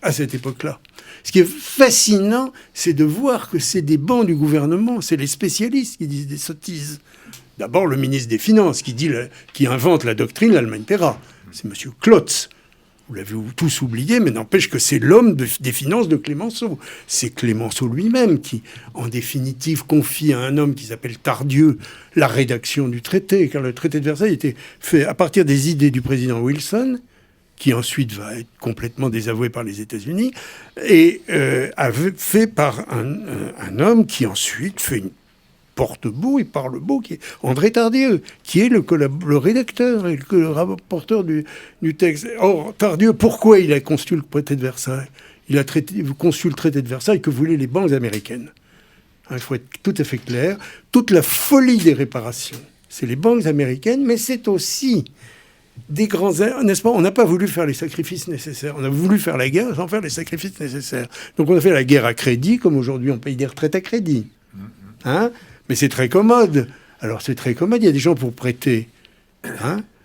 à cette époque-là. Ce qui est fascinant, c'est de voir que c'est des bancs du gouvernement, c'est les spécialistes qui disent des sottises. D'abord, le ministre des Finances qui invente la doctrine l'Allemagne paiera. C'est M. Klotz. Vous l'avez tous oublié, mais n'empêche que c'est l'homme des finances de Clémenceau. C'est Clémenceau lui-même qui, en définitive, confie à un homme qui s'appelle Tardieu la rédaction du traité, car le traité de Versailles était fait à partir des idées du président Wilson, qui ensuite va être complètement désavoué par les États-Unis, et fait par un homme qui ensuite fait une porte-beau et parle-beau, qui est André Tardieu, qui est le rédacteur et le rapporteur du texte. Or, Tardieu, pourquoi il a conçu le traité de Versailles? Il a conçu le traité de Versailles que voulaient les banques américaines. Il faut être tout à fait clair. Toute la folie des réparations, c'est les banques américaines, mais c'est aussi des grands... N'est-ce pas? On n'a pas voulu faire les sacrifices nécessaires. On a voulu faire la guerre sans faire les sacrifices nécessaires. Donc on a fait la guerre à crédit, comme aujourd'hui on paye des retraites à crédit. Mais c'est très commode. Alors c'est très commode, il y a des gens pour prêter.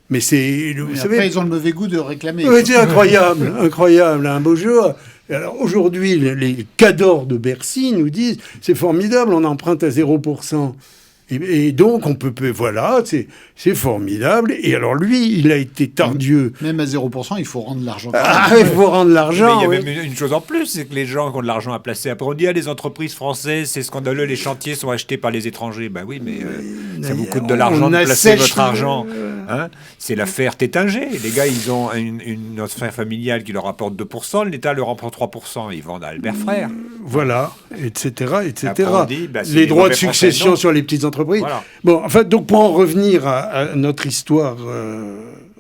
Mais c'est... Vous savez, après, ils ont le mauvais goût de réclamer. Oui, c'est incroyable, incroyable, un beau jour. Et alors aujourd'hui, les cadors de Bercy nous disent, c'est formidable, on emprunte à 0%. Et donc, voilà, c'est formidable. Et alors, lui, il a été Tardieu. Même à 0%, il faut rendre l'argent. Ah, il faut rendre Mais l'argent. il y a oui. même une chose en plus, c'est que les gens qui ont de l'argent à placer. Après, on dit, les entreprises françaises, c'est scandaleux, les chantiers sont achetés par les étrangers. Ben oui, mais ça vous coûte de l'argent de placer assèche votre argent. Hein, c'est l'affaire Tétinger. Les gars, ils ont une affaire familiale qui leur rapporte 2%, l'État leur rapporte 3%. Ils vendent à Albert Frère. Voilà, etc., etc. Après, on dit, bah, c'est les les droits de mauvais français, succession non. sur les petites entreprises. Voilà. Bon, enfin, donc pour en revenir à notre histoire,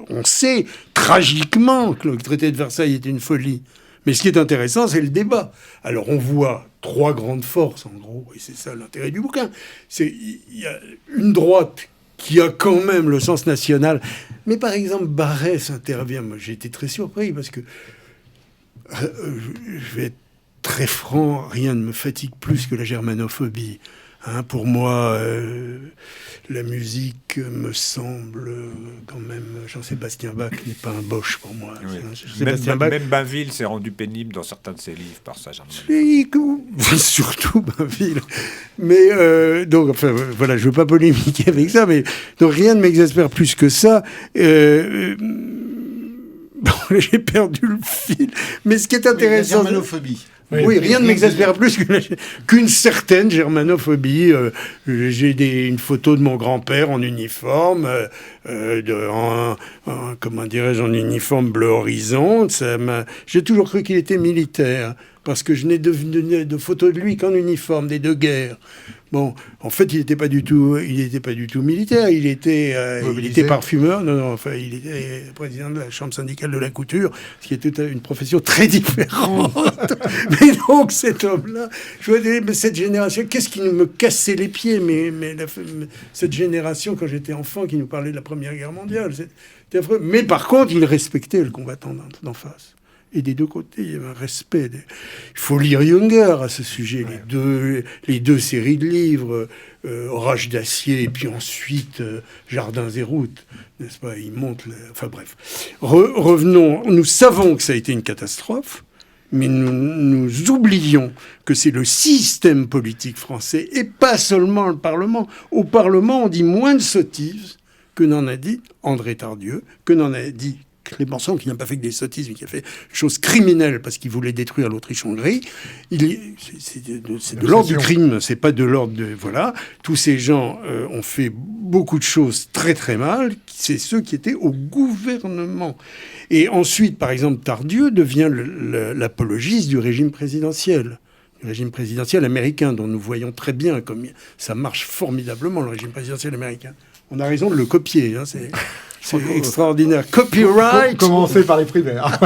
on sait tragiquement que le traité de Versailles est une folie. Mais ce qui est intéressant, c'est le débat. Alors on voit trois grandes forces, en gros, et c'est ça l'intérêt du bouquin. Il y a une droite qui a quand même le sens national. Mais par exemple, Barrès intervient. Moi, j'ai été très surpris parce que, je vais être très franc, rien ne me fatigue plus que la germanophobie. Hein, pour moi, la musique me semble quand même... Jean-Sébastien Bach n'est pas un Bosch pour moi. Oui. Jean-Sébastien Bach... Même Bainville s'est rendu pénible dans certains de ses livres par ça. Surtout Bainville. Mais donc, enfin, voilà, je veux pas polémiquer avec ça, mais donc rien ne m'exaspère plus que ça. Bon, j'ai perdu le fil. Mais ce qui est La intéressant... germanophobie. Oui, rien ne m'exaspère plus qu'une certaine germanophobie. J'ai une photo de mon grand-père en uniforme, comment dirais-je, en uniforme bleu horizon. J'ai toujours cru qu'il était militaire, parce que je n'ai de photos de lui qu'en uniforme des deux guerres. Bon, en fait, il n'était pas du tout militaire. Il était parfumeur. Non, enfin, il était président de la chambre syndicale de la couture, ce qui est toute une profession très différente. Mais donc, cet homme-là, je vois cette génération, qu'est-ce qui me cassait les pieds, cette génération, quand j'étais enfant, qui nous parlait de la Première Guerre mondiale, c'était affreux. Mais par contre, il respectait le combattant d'en face. Et des deux côtés, il y avait un respect. Il faut lire Junger à ce sujet. Les deux séries de livres, Orage d'acier, et puis ensuite Jardins et routes, n'est-ce pas? Il monte... Enfin bref. Revenons. Nous savons que ça a été une catastrophe, mais nous oublions que c'est le système politique français, et pas seulement le Parlement. Au Parlement, on dit moins de sottises que n'en a dit André Tardieu, que n'en a dit Clémenceau, qui n'a pas fait que des sottises, mais qui a fait des choses criminelles parce qu'il voulait détruire l'Autriche-Hongrie. C'est de l'ordre du crime, c'est pas de l'ordre de... Voilà. Tous ces gens ont fait beaucoup de choses très très mal. C'est ceux qui étaient au gouvernement. Et ensuite, par exemple, Tardieu devient l'apologiste du régime présidentiel. Le régime présidentiel américain, dont nous voyons très bien comme ça marche formidablement, le régime présidentiel américain. On a raison de le copier, hein, c'est extraordinaire. Copyright. Commencer par les primaires.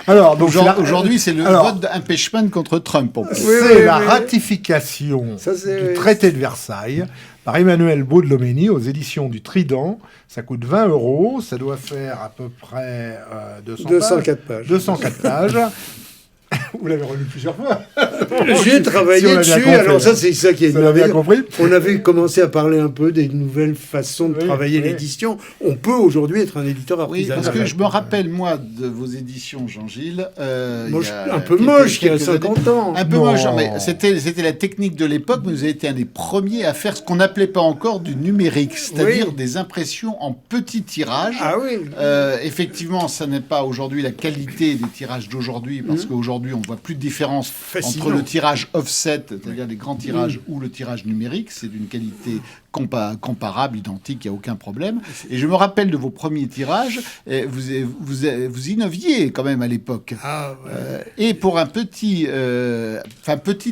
Alors, donc Aujourd'hui, c'est le vote d'impeachment contre Trump. C'est la ratification du traité de Versailles par Emmanuel Baudelomeni aux éditions du Trident. Ça coûte 20 €. Ça doit faire à peu près 204 pages. 204 pages. Vous l'avez relu plusieurs fois. J'ai travaillé dessus. Alors ça, c'est ça qui est bien compris. On avait commencé à parler un peu des nouvelles façons de travailler l'édition. On peut aujourd'hui être un éditeur artisanal. Oui, parce que je me rappelle, moi, de vos éditions, Jean-Gilles. Un peu moche, qui a 50 ans. Un peu moche, mais c'était la technique de l'époque, mais vous avez été un des premiers à faire ce qu'on n'appelait pas encore du numérique, c'est-à-dire des impressions en petit tirage. Ah oui. Effectivement, ça n'est pas aujourd'hui la qualité des tirages d'aujourd'hui, parce qu'aujourd'hui, on voit plus de différence entre le tirage offset, c'est-à-dire les grands tirages, ou le tirage numérique. C'est d'une qualité comparable, identique, il n'y a aucun problème. Et je me rappelle de vos premiers tirages, vous innoviez quand même à l'époque. Ah, ouais. Et pour un petit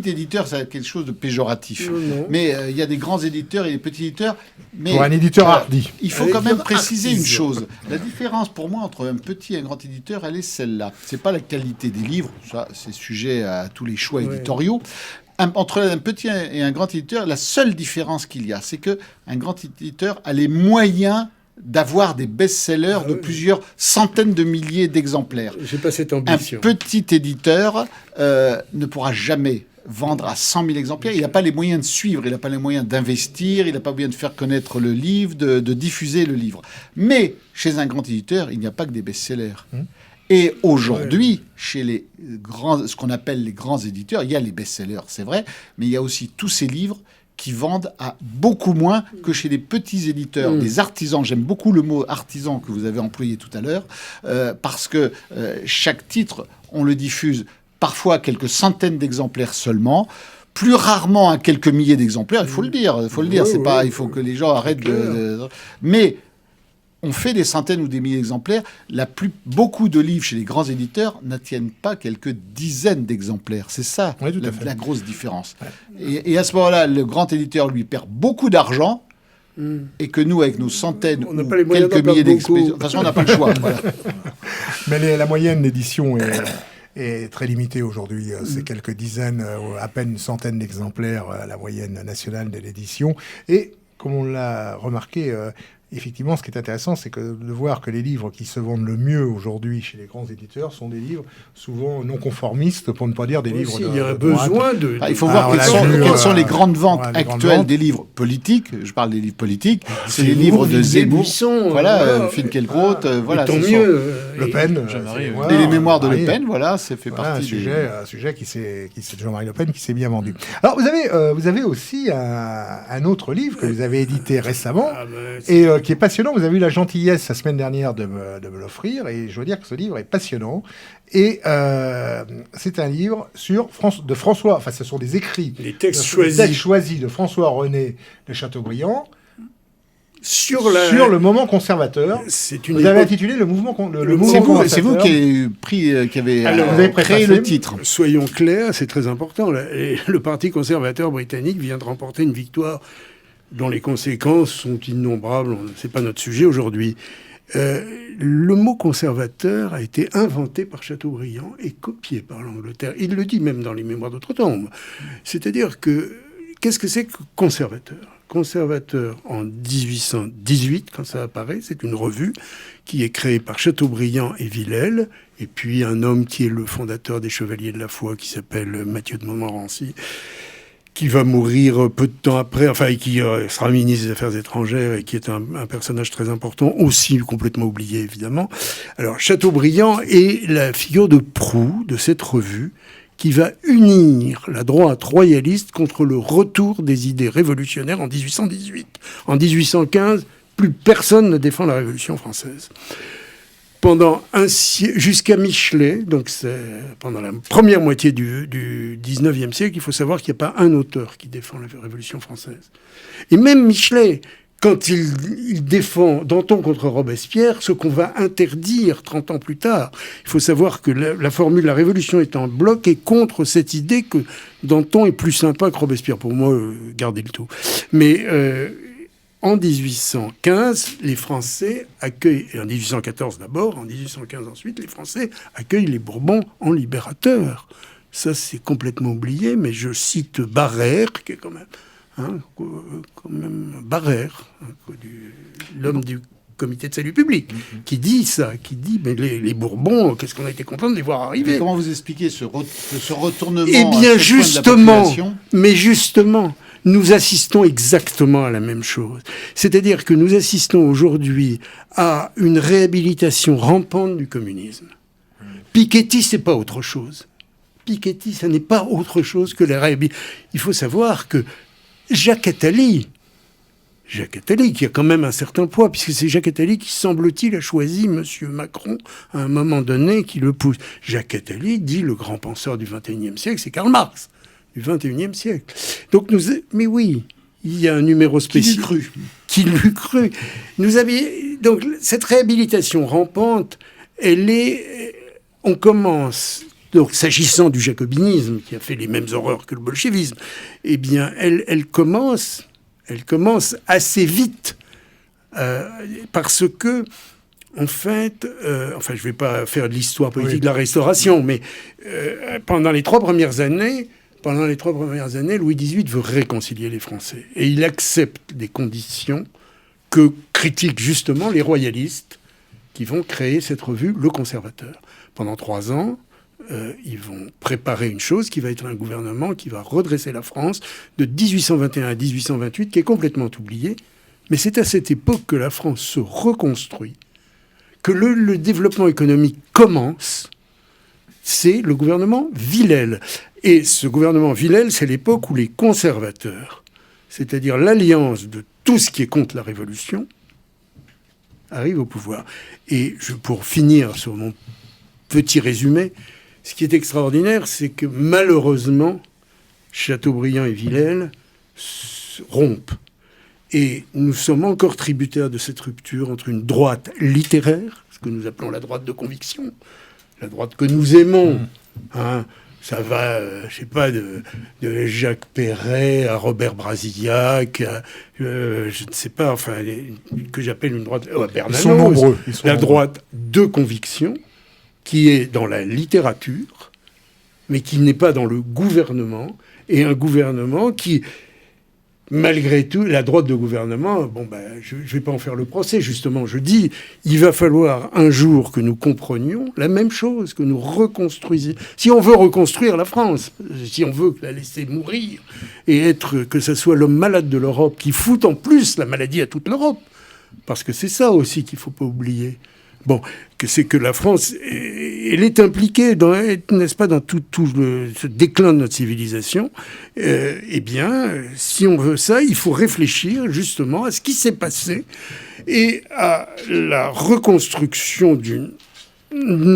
éditeur, c'est quelque chose de péjoratif. Non. Mais il y a des grands éditeurs et des petits éditeurs. Mais, pour un éditeur hardi. Il faut quand même préciser une chose. La différence pour moi entre un petit et un grand éditeur, elle est celle-là. C'est pas la qualité des livres, ça c'est sujet à tous les choix éditoriaux. Entre un petit et un grand éditeur, la seule différence qu'il y a, c'est que un grand éditeur a les moyens d'avoir des best-sellers de plusieurs centaines de milliers d'exemplaires. J'ai pas cette ambition. Un petit éditeur ne pourra jamais vendre à 100 000 exemplaires. Il n'a pas les moyens de suivre, il n'a pas les moyens d'investir, il n'a pas les moyens de faire connaître le livre, de diffuser le livre. Mais chez un grand éditeur, il n'y a pas que des best-sellers. Et aujourd'hui, chez les grands, ce qu'on appelle les grands éditeurs, il y a les best-sellers, c'est vrai, mais il y a aussi tous ces livres qui vendent à beaucoup moins que chez les petits éditeurs, des artisans. J'aime beaucoup le mot artisan que vous avez employé tout à l'heure, parce que chaque titre, on le diffuse parfois à quelques centaines d'exemplaires seulement, plus rarement à quelques milliers d'exemplaires, il faut le dire. C'est pas, il faut que les gens arrêtent mais on fait des centaines ou des milliers d'exemplaires. Beaucoup de livres chez les grands éditeurs n'attiennent pas quelques dizaines d'exemplaires. C'est ça, Oui, tout à fait. la grosse différence. Et à ce moment-là, le grand éditeur, lui, perd beaucoup d'argent, et que nous, avec nos centaines On n'a ou pas les moyens quelques d'en milliers perdre d'exemplaires... De beaucoup. toute façon, on n'a pas le choix. Voilà. Mais la moyenne d'édition est très limitée aujourd'hui. C'est quelques dizaines, à peine une centaine d'exemplaires, la moyenne nationale de l'édition. Et comme on l'a remarqué, effectivement, ce qui est intéressant, c'est de voir que les livres qui se vendent le mieux aujourd'hui chez les grands éditeurs sont des livres souvent non conformistes, pour ne pas dire des livres Il y a un de droite. besoin de... Il faut voir quelles sont les grandes ventes les grandes actuelles ventes. des livres politiques. Je parle des livres politiques. C'est les Zemmour, livres de Zemmour. Buisson, Voilà, Finkielkraut. Voilà, tant ce sont- mieux. Le Pen, Jean-Marie, voilà, Et les mémoires de Le Jean-Marie. Pen, voilà, ça fait Voilà, partie un sujet qui s'est Jean-Marie Le Pen qui s'est bien vendu. Alors vous avez aussi un autre livre que vous avez édité récemment et qui est passionnant. Vous avez eu la gentillesse la semaine dernière de me l'offrir et je dois dire que ce livre est passionnant. Et c'est un livre de François. Enfin, ce sont des écrits, Les textes des textes choisis choisis de François-René de Chateaubriand sur le moment conservateur. C'est une Vous avez époque- intitulé le mouvement C'est vous qui avez Alors, vous avez créé préfacé. le titre. Soyons clairs, c'est très important. Le Parti conservateur britannique vient de remporter une victoire dont les conséquences sont innombrables. C'est pas notre sujet aujourd'hui. Le mot conservateur a été inventé par Chateaubriand et copié par l'Angleterre. Il le dit même dans les Mémoires d'outre-tombe. C'est-à-dire que, qu'est-ce que c'est que conservateur ? Conservateur en 1818, quand ça apparaît, c'est une revue qui est créée par Chateaubriand et Villèle, et puis un homme qui est le fondateur des Chevaliers de la Foi, qui s'appelle Mathieu de Montmorency, qui va mourir peu de temps après, enfin, et qui sera ministre des Affaires étrangères, et qui est un personnage très important, aussi complètement oublié, évidemment. Alors, Chateaubriand est la figure de proue de cette revue, qui va unir la droite royaliste contre le retour des idées révolutionnaires en 1818. En 1815, plus personne ne défend la Révolution française. Pendant un siècle, jusqu'à Michelet, donc c'est pendant la première moitié du 19e siècle, il faut savoir qu'il n'y a pas un auteur qui défend la Révolution française. Et même Michelet, quand il défend Danton contre Robespierre, ce qu'on va interdire 30 ans plus tard. Il faut savoir que la formule « la révolution est en bloc » est contre cette idée que Danton est plus sympa que Robespierre. Pour moi, gardez le tout. Mais en 1815, les Français accueillent, et en 1814 d'abord, en 1815 ensuite, les Français accueillent les Bourbons en libérateurs. Ça, c'est complètement oublié, mais je cite Barrère, qui est quand même Barrère, l'homme du comité de salut public, qui dit ça, qui dit, mais les Bourbons, qu'est-ce qu'on a été content de les voir arriver. Mais comment vous expliquez ce retournement Eh à bien, chaque point de la population justement, nous assistons exactement à la même chose. C'est-à-dire que nous assistons aujourd'hui à une réhabilitation rampante du communisme. Piketty, c'est pas autre chose. Piketty, ça n'est pas autre chose que la réhabilitation. Il faut savoir que Jacques Attali, qui a quand même un certain poids, puisque c'est Jacques Attali qui, semble-t-il, a choisi M. Macron à un moment donné, qui le pousse. Jacques Attali dit le grand penseur du XXIe siècle, c'est Karl Marx, du XXIe siècle. Donc mais oui, il y a un numéro spécial. Qui l'eût cru. Donc cette réhabilitation rampante, on commence. Donc, s'agissant du jacobinisme, qui a fait les mêmes horreurs que le bolchevisme, eh bien, elle commence assez vite, parce que, en fait, je ne vais pas faire de l'histoire politique de la Restauration, mais pendant les trois premières années, Louis XVIII veut réconcilier les Français. Et il accepte des conditions que critiquent justement les royalistes qui vont créer cette revue, Le Conservateur. Pendant 3 ans, ils vont préparer une chose qui va être un gouvernement qui va redresser la France de 1821 à 1828, qui est complètement oublié. Mais c'est à cette époque que la France se reconstruit, que le développement économique commence. C'est le gouvernement Villèle. Et ce gouvernement Villèle, c'est l'époque où les conservateurs, c'est-à-dire l'alliance de tout ce qui est contre la Révolution, arrive au pouvoir. Et pour finir sur mon petit résumé, ce qui est extraordinaire, c'est que malheureusement, Chateaubriand et Villèle rompent. Et nous sommes encore tributaires de cette rupture entre une droite littéraire, ce que nous appelons la droite de conviction, la droite que nous aimons. Hein, ça va, je sais pas, de Jacques Perret à Robert Brasillac, je ne sais pas, enfin, que j'appelle une droite... Ils sont nombreux. La droite de conviction, qui est dans la littérature, mais qui n'est pas dans le gouvernement, et un gouvernement qui... Malgré tout, la droite de gouvernement, je ne vais pas en faire le procès, justement. Je dis, il va falloir un jour que nous comprenions la même chose, que nous reconstruisions. Si on veut reconstruire la France, si on veut la laisser mourir, et que ce soit l'homme malade de l'Europe qui foute en plus la maladie à toute l'Europe, parce que c'est ça aussi qu'il ne faut pas oublier. Bon, c'est que la France, elle est impliquée, n'est-ce pas, dans tout ce déclin de notre civilisation. Eh bien, si on veut ça, il faut réfléchir justement à ce qui s'est passé et à la reconstruction d'une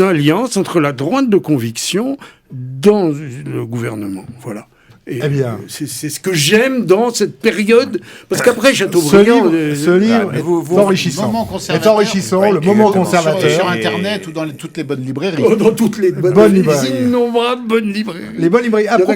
alliance entre la droite de conviction dans le gouvernement. Voilà. Et eh bien, c'est ce que j'aime dans cette période, parce qu'après Chateaubriand, ce livre est enrichissant. Est enrichissant, le moment conservateur. Sur Internet ou dans toutes les bonnes librairies. Dans toutes les bonnes librairies. Innombrables bonnes librairies. Les bonnes librairies. À propos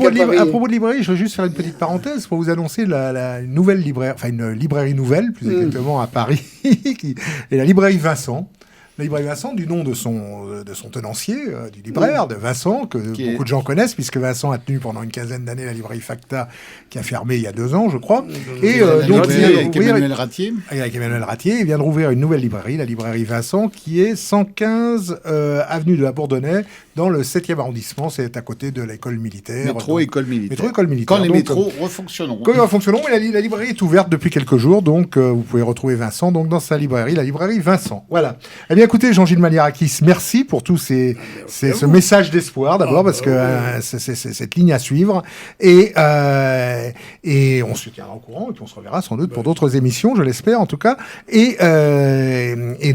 de librairies, librairie, je veux juste faire une petite parenthèse pour vous annoncer une nouvelle librairie, enfin une librairie nouvelle, plus exactement à Paris, qui est la librairie Vincent. La librairie Vincent, du nom de son tenancier, du libraire, de Vincent, que beaucoup de gens connaissent, puisque Vincent a tenu pendant une quinzaine d'années la librairie Facta, qui a fermé il y a 2 ans, je crois. Et donc, avec Emmanuel Ratier. Avec Emmanuel Ratier, il vient de rouvrir une nouvelle librairie, la librairie Vincent, qui est 115 avenue de la Bourdonnais, dans le 7e arrondissement. C'est à côté de l'école militaire. École militaire. Quand les métros refonctionneront. Quand ils refonctionneront, mais la librairie est ouverte depuis quelques jours, donc vous pouvez retrouver Vincent donc, dans sa librairie, la librairie Vincent. Voilà. Eh bien, écoutez, Jean-Gilles Maliarakis, merci pour tout ce message d'espoir, d'abord, parce que c'est cette ligne à suivre. Et on se tiendra au courant, et puis on se reverra sans doute pour d'autres émissions, je l'espère, en tout cas. Et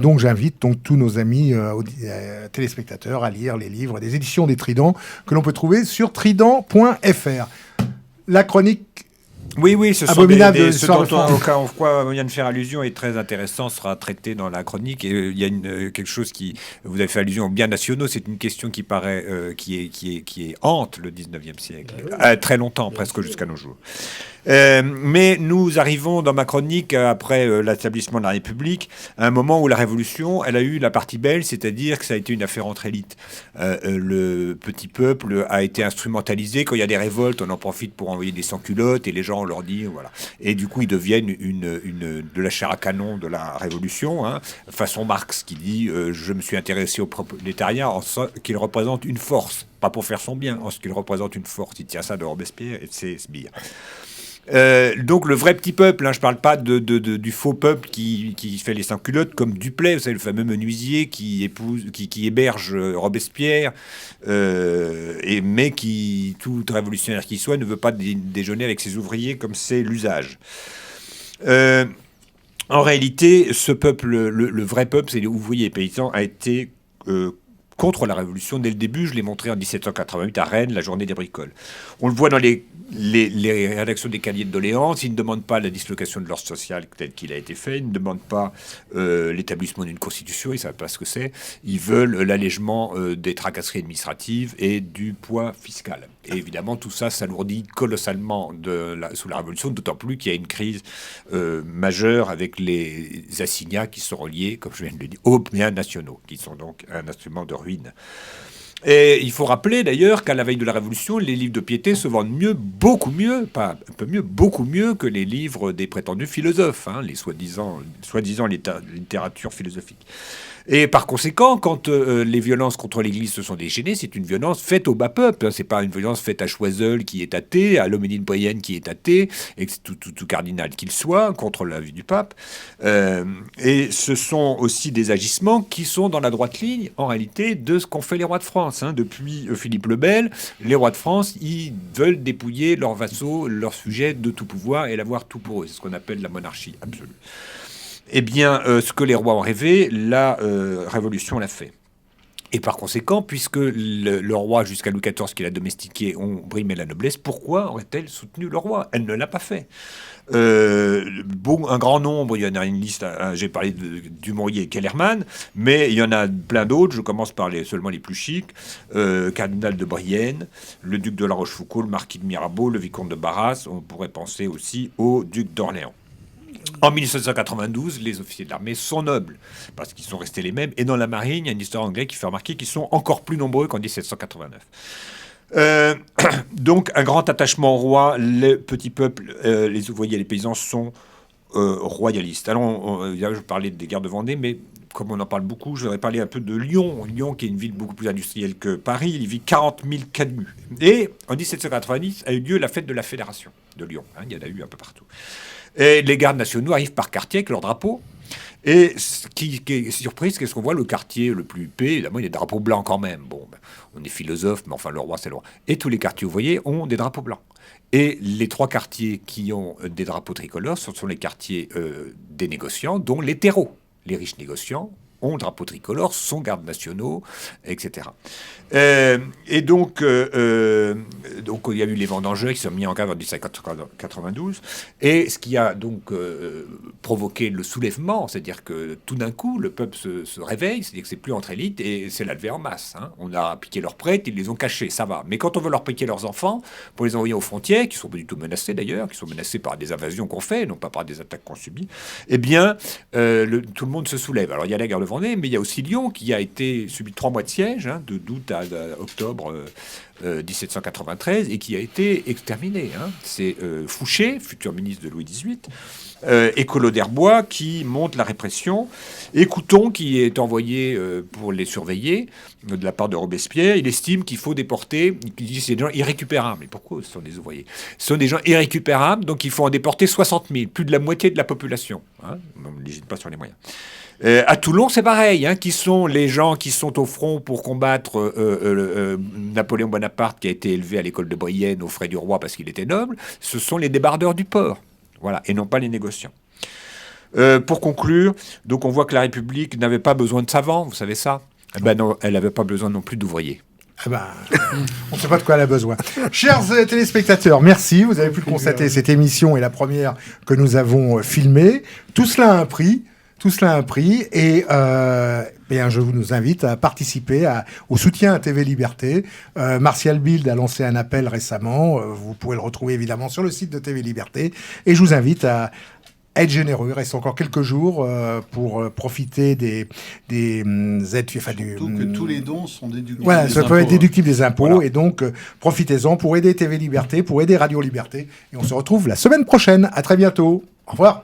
donc, j'invite tous nos amis téléspectateurs à lire les livres des éditions des Tridents, que l'on peut trouver sur trident.fr. La chronique... Oui, ce sont abominable ce dont on vient de faire allusion est très intéressant, sera traité dans la chronique. Et il y a quelque chose qui, vous avez fait allusion aux biens nationaux, c'est une question qui paraît, qui hante le 19e siècle, très longtemps, presque jusqu'à nos jours. Mais nous arrivons dans ma chronique, après l'établissement de la République, à un moment où la Révolution, elle a eu la partie belle, c'est-à-dire que ça a été une affaire entre élites. Le petit peuple a été instrumentalisé. Quand il y a des révoltes, on en profite pour envoyer des sans-culottes, et les gens, on leur dit, voilà. Et du coup, ils deviennent de la chair à canon de la Révolution, hein, façon Marx, qui dit je me suis intéressé au prolétariat en ce qu'il représente une force, pas pour faire son bien, en ce qu'il représente une force. Il tient ça de Robespierre et de ses sbires. Donc le vrai petit peuple, hein, je parle pas du faux peuple qui fait les sans-culottes comme Duplay, vous savez, le fameux menuisier qui héberge Robespierre, mais qui, tout révolutionnaire qu'il soit, ne veut pas déjeuner avec ses ouvriers comme c'est l'usage. En réalité, ce peuple, le vrai peuple, c'est les ouvriers et paysans, a été contre la Révolution dès le début. Je l'ai montré en 1788 à Rennes, la journée des bricoles. On le voit dans les rédactions des cahiers de doléances. Ils ne demandent pas la dislocation de l'ordre social tel qu'il a été fait. Ils ne demandent pas l'établissement d'une constitution. Ils ne savent pas ce que c'est. Ils veulent l'allègement des tracasseries administratives et du poids fiscal. Et évidemment, tout ça s'alourdit colossalement sous la Révolution, d'autant plus qu'il y a une crise majeure avec les assignats qui sont reliés, comme je viens de le dire, aux biens nationaux, qui sont donc un instrument de ruine. Et il faut rappeler d'ailleurs qu'à la veille de la Révolution, les livres de piété se vendent beaucoup mieux que les livres des prétendus philosophes, hein, les soi-disant littérature philosophique. Et par conséquent, quand les violences contre l'Église se sont déchaînées, c'est une violence faite au bas peuple. Hein. C'est pas une violence faite à Choiseul qui est athée, à l'Homénide Boyenne qui est athée, et tout cardinal qu'il soit, contre la vie du pape. Et ce sont aussi des agissements qui sont dans la droite ligne, en réalité, de ce qu'ont fait les rois de France. France. Hein. Depuis Philippe le Bel, les rois de France, ils veulent dépouiller leurs vassaux, leurs sujets de tout pouvoir et l'avoir tout pour eux. C'est ce qu'on appelle la monarchie absolue. Eh bien, ce que les rois ont rêvé, la Révolution l'a fait. Et par conséquent, puisque le roi, jusqu'à Louis XIV, qui l'a domestiqué, ont brimé la noblesse, pourquoi aurait-elle soutenu le roi? Elle ne l'a pas fait. Un grand nombre, il y en a une liste, j'ai parlé de Dumouriez et Kellerman, mais il y en a plein d'autres, je commence par seulement les plus chics, cardinal de Brienne, le duc de La Rochefoucauld, le marquis de Mirabeau, le vicomte de Barras, on pourrait penser aussi au duc d'Orléans. En 1792, les officiers de l'armée sont nobles, parce qu'ils sont restés les mêmes. Et dans la marine, il y a une histoire anglaise qui fait remarquer qu'ils sont encore plus nombreux qu'en 1789. Donc, un grand attachement au roi. Les petits peuples, les ouvriers et les paysans sont royalistes. Alors, je parlais des guerres de Vendée, mais comme on en parle beaucoup, je voudrais parler un peu de Lyon. Lyon, qui est une ville beaucoup plus industrielle que Paris, il vit 40 000 canuts. Et en 1790 a eu lieu la fête de la Fédération de Lyon. Il y en a eu un peu partout. Et les gardes nationaux arrivent par quartier avec leur drapeau. Et ce qui est surprise, qu'est-ce qu'on voit? Le quartier le plus huppé, évidemment, il y a des drapeaux blancs quand même. Bon, on est philosophe, mais enfin, le roi, c'est le roi. Et tous les quartiers ouvriers ont des drapeaux blancs. Et les 3 quartiers qui ont des drapeaux tricolores, ce sont les quartiers des négociants, dont les terreaux. Les riches négociants ont le drapeau tricolore, sont gardes nationaux, etc. Et donc, il y a eu les vendangeurs qui sont mis en garde en 1792. Et ce qui a donc provoqué le soulèvement, c'est-à-dire que tout d'un coup, le peuple se réveille, c'est-à-dire que c'est plus entre élites et c'est la levée en masse. Hein. On a piqué leurs prêtres, ils les ont cachés, ça va. Mais quand on veut leur piquer leurs enfants, pour les envoyer aux frontières, qui ne sont pas du tout menacés d'ailleurs, qui sont menacés par des invasions qu'on fait, non pas par des attaques qu'on subit, eh bien, tout le monde se soulève. Alors, il y a la guerre de Vendée, mais il y a aussi Lyon qui a été subi 3 mois de siège, hein, d'août à octobre 1793, et qui a été exterminé. Hein. C'est Fouché, futur ministre de Louis XVIII, et Collot d'Herbois qui monte la répression, et Couthon qui est envoyé pour les surveiller de la part de Robespierre. Il estime qu'il faut déporter, il dit que c'est des gens irrécupérables. Mais pourquoi ce sont des ouvriers? Ce sont des gens irrécupérables, donc il faut en déporter 60 000, plus de la moitié de la population. Hein. On n'hésite pas sur les moyens. À Toulon, c'est pareil, hein, qui sont les gens qui sont au front pour combattre Napoléon Bonaparte, qui a été élevé à l'école de Brienne aux frais du roi parce qu'il était noble. Ce sont les débardeurs du port, voilà, et non pas les négociants. Pour conclure, donc on voit que la République n'avait pas besoin de savants, vous savez ça? Eh ben non, elle n'avait pas besoin non plus d'ouvriers. On ne sait pas de quoi elle a besoin. Chers téléspectateurs, merci. Vous avez pu le constater, cette émission est la première que nous avons filmée. Tout cela a un prix. Et je vous invite à participer au soutien à TV Liberté. Martial Bild a lancé un appel récemment. Vous pouvez le retrouver évidemment sur le site de TV Liberté. Et je vous invite à être généreux. Il reste encore quelques jours pour profiter des aides. Surtout que tous les dons sont déductibles. Voilà, ça peut être déductible des impôts. Voilà. Et donc, profitez-en pour aider TV Liberté, pour aider Radio Liberté. Et on se retrouve la semaine prochaine. À très bientôt. Au revoir.